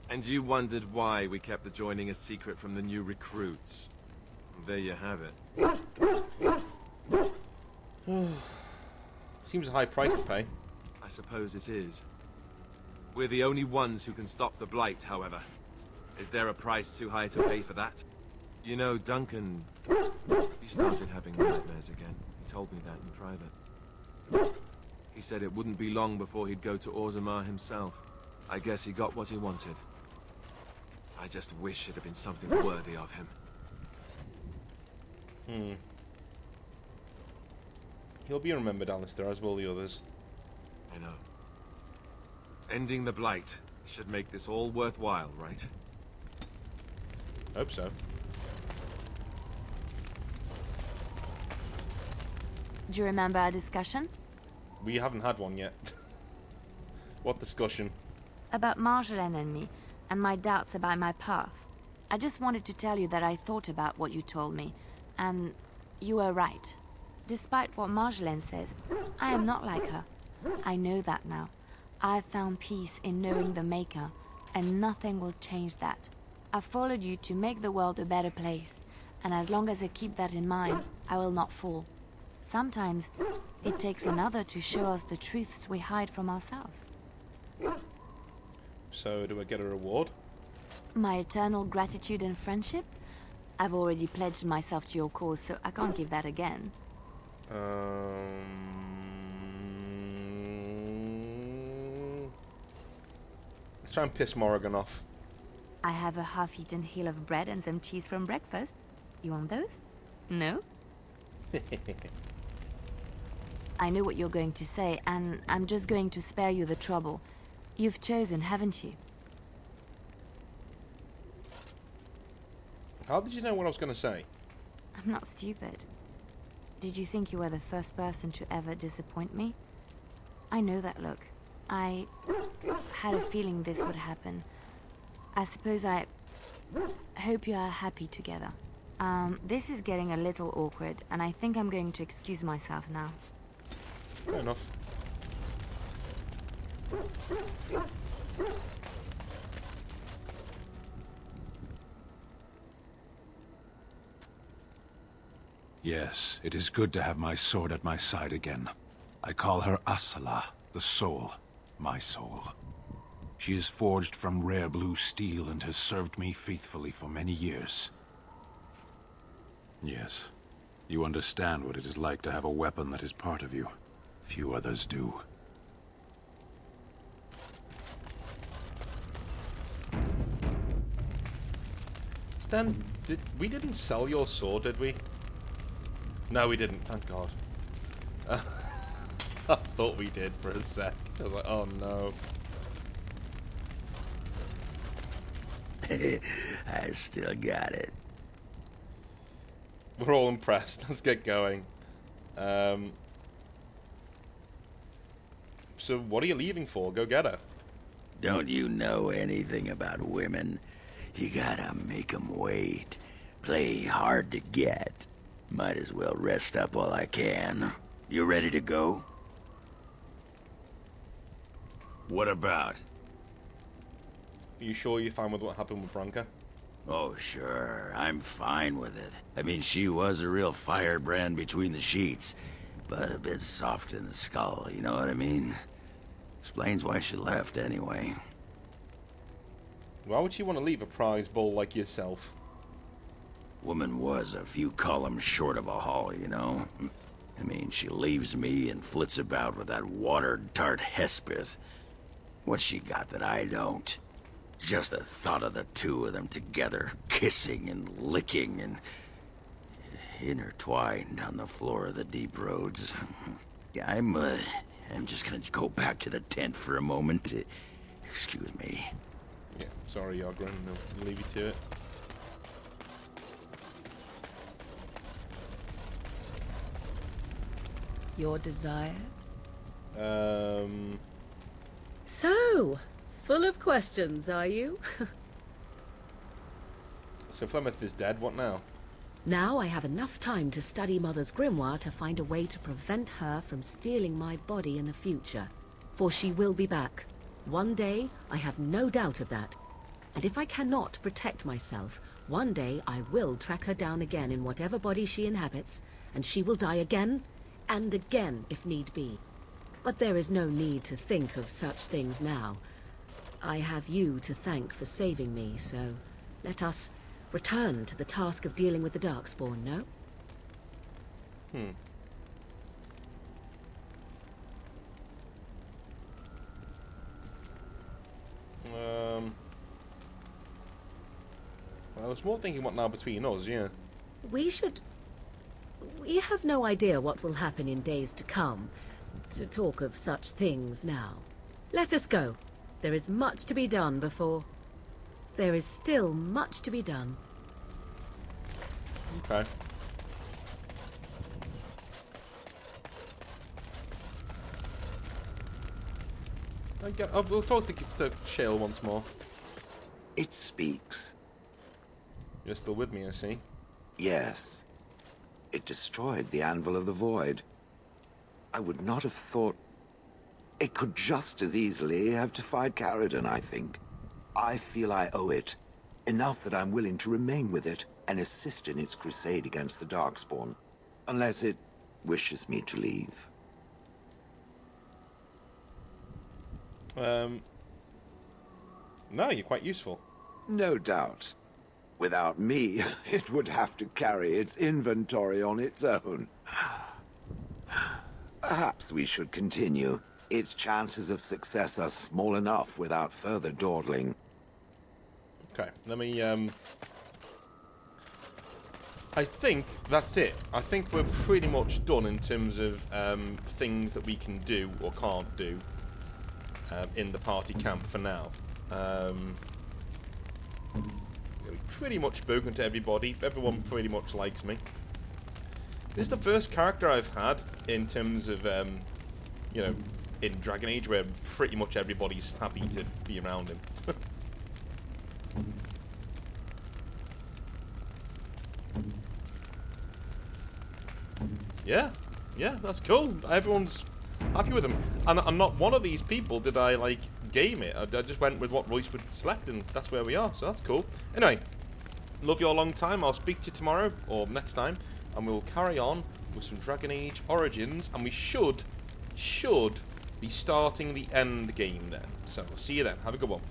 And you wondered why we kept the joining a secret from the new recruits. There you have it. Seems a high price to pay. I suppose it is. We're the only ones who can stop the Blight, however. Is there a price too high to pay for that? You know, Duncan, he started having nightmares again. He told me that in private. He said it wouldn't be long before he'd go to Orzammar himself. I guess he got what he wanted. I just wish it had been something worthy of him. He'll be remembered, Alistair, as will the others. I know. Ending the Blight should make this all worthwhile, right? Hope so. Do you remember our discussion? We haven't had one yet. What discussion? About Marjolaine and me, and my doubts about my path. I just wanted to tell you that I thought about what you told me, and you were right. Despite what Marjolaine says, I am not like her. I know that now. I have found peace in knowing the Maker, and nothing will change that. I followed you to make the world a better place, and as long as I keep that in mind, I will not fall. Sometimes, it takes another to show us the truths we hide from ourselves. So, do I get a reward? My eternal gratitude and friendship? I've already pledged myself to your cause, so I can't give that again. Let's try and piss Morrigan off. I have a half-eaten hill of bread and some cheese from breakfast. You want those? No? I know what you're going to say, and I'm just going to spare you the trouble. You've chosen, haven't you? How did you know what I was going to say? I'm not stupid. Did you think you were the first person to ever disappoint me? I know that look. I had a feeling this would happen. I suppose I hope you are happy together. This is getting a little awkward, and I think I'm going to excuse myself now. Fair enough. Yes, it is good to have my sword at my side again. I call her Asala, the soul, my soul. She is forged from rare blue steel and has served me faithfully for many years. Yes, you understand what it is like to have a weapon that is part of you. Few others do. Stan, we didn't sell your sword, did we? No, we didn't. Thank God. I thought we did for a sec. I was like, oh no. I still got it. We're all impressed. Let's get going. So what are you leaving for? Go get her. Don't you know anything about women? You gotta make 'em wait. Play hard to get. Might as well rest up while I can. You ready to go? What about? Are you sure you're fine with what happened with Branka? Oh, sure. I'm fine with it. I mean, she was a real firebrand between the sheets, but a bit soft in the skull, you know what I mean? Explains why she left, anyway. Why would she want to leave a prize bull like yourself? Woman was a few columns short of a haul, you know? I mean, she leaves me and flits about with that water-tart Hespith. What's she got that I don't? Just the thought of the two of them together, kissing and licking and intertwined on the floor of the deep roads. Yeah, I'm just gonna go back to the tent for a moment. Excuse me. Yeah, sorry, Yogren. I'll leave you to it. Your desire? So, full of questions, are you? So Flemeth is dead, what now? Now I have enough time to study Mother's grimoire to find a way to prevent her from stealing my body in the future. For she will be back. One day, I have no doubt of that. And if I cannot protect myself, one day I will track her down again in whatever body she inhabits, and she will die again, and again if need be. But there is no need to think of such things now. I have you to thank for saving me, so let us return to the task of dealing with the Darkspawn, no? I was more thinking what now between us, yeah. We have no idea what will happen in days to come, to talk of such things now. Let us go. There is much to be done before... There is still much to be done. Okay. We'll talk to Shale once more. It speaks. You're still with me, I see. Yes. It destroyed the Anvil of the Void. I would not have thought... It could just as easily have defied Ferelden, I think. I feel I owe it. Enough that I'm willing to remain with it and assist in its crusade against the Darkspawn. Unless it wishes me to leave. No, you're quite useful. No doubt. Without me, it would have to carry its inventory on its own. Perhaps we should continue. Its chances of success are small enough without further dawdling. Okay, let me, I think that's it. I think we're pretty much done in terms of things that we can do or can't do in the party camp for now. We've pretty much spoken to everybody. Everyone pretty much likes me. This is the first character I've had in terms of, you know, in Dragon Age where pretty much everybody's happy to be around him. Yeah, that's cool. Everyone's happy with them. And not one of these people did I, like, game it. I just went with what Royce would select, and that's where we are, so that's cool. Anyway, love you a long time. I'll speak to you tomorrow, or next time, and we'll carry on with some Dragon Age Origins, and we should be starting the end game then. So, I'll see you then. Have a good one.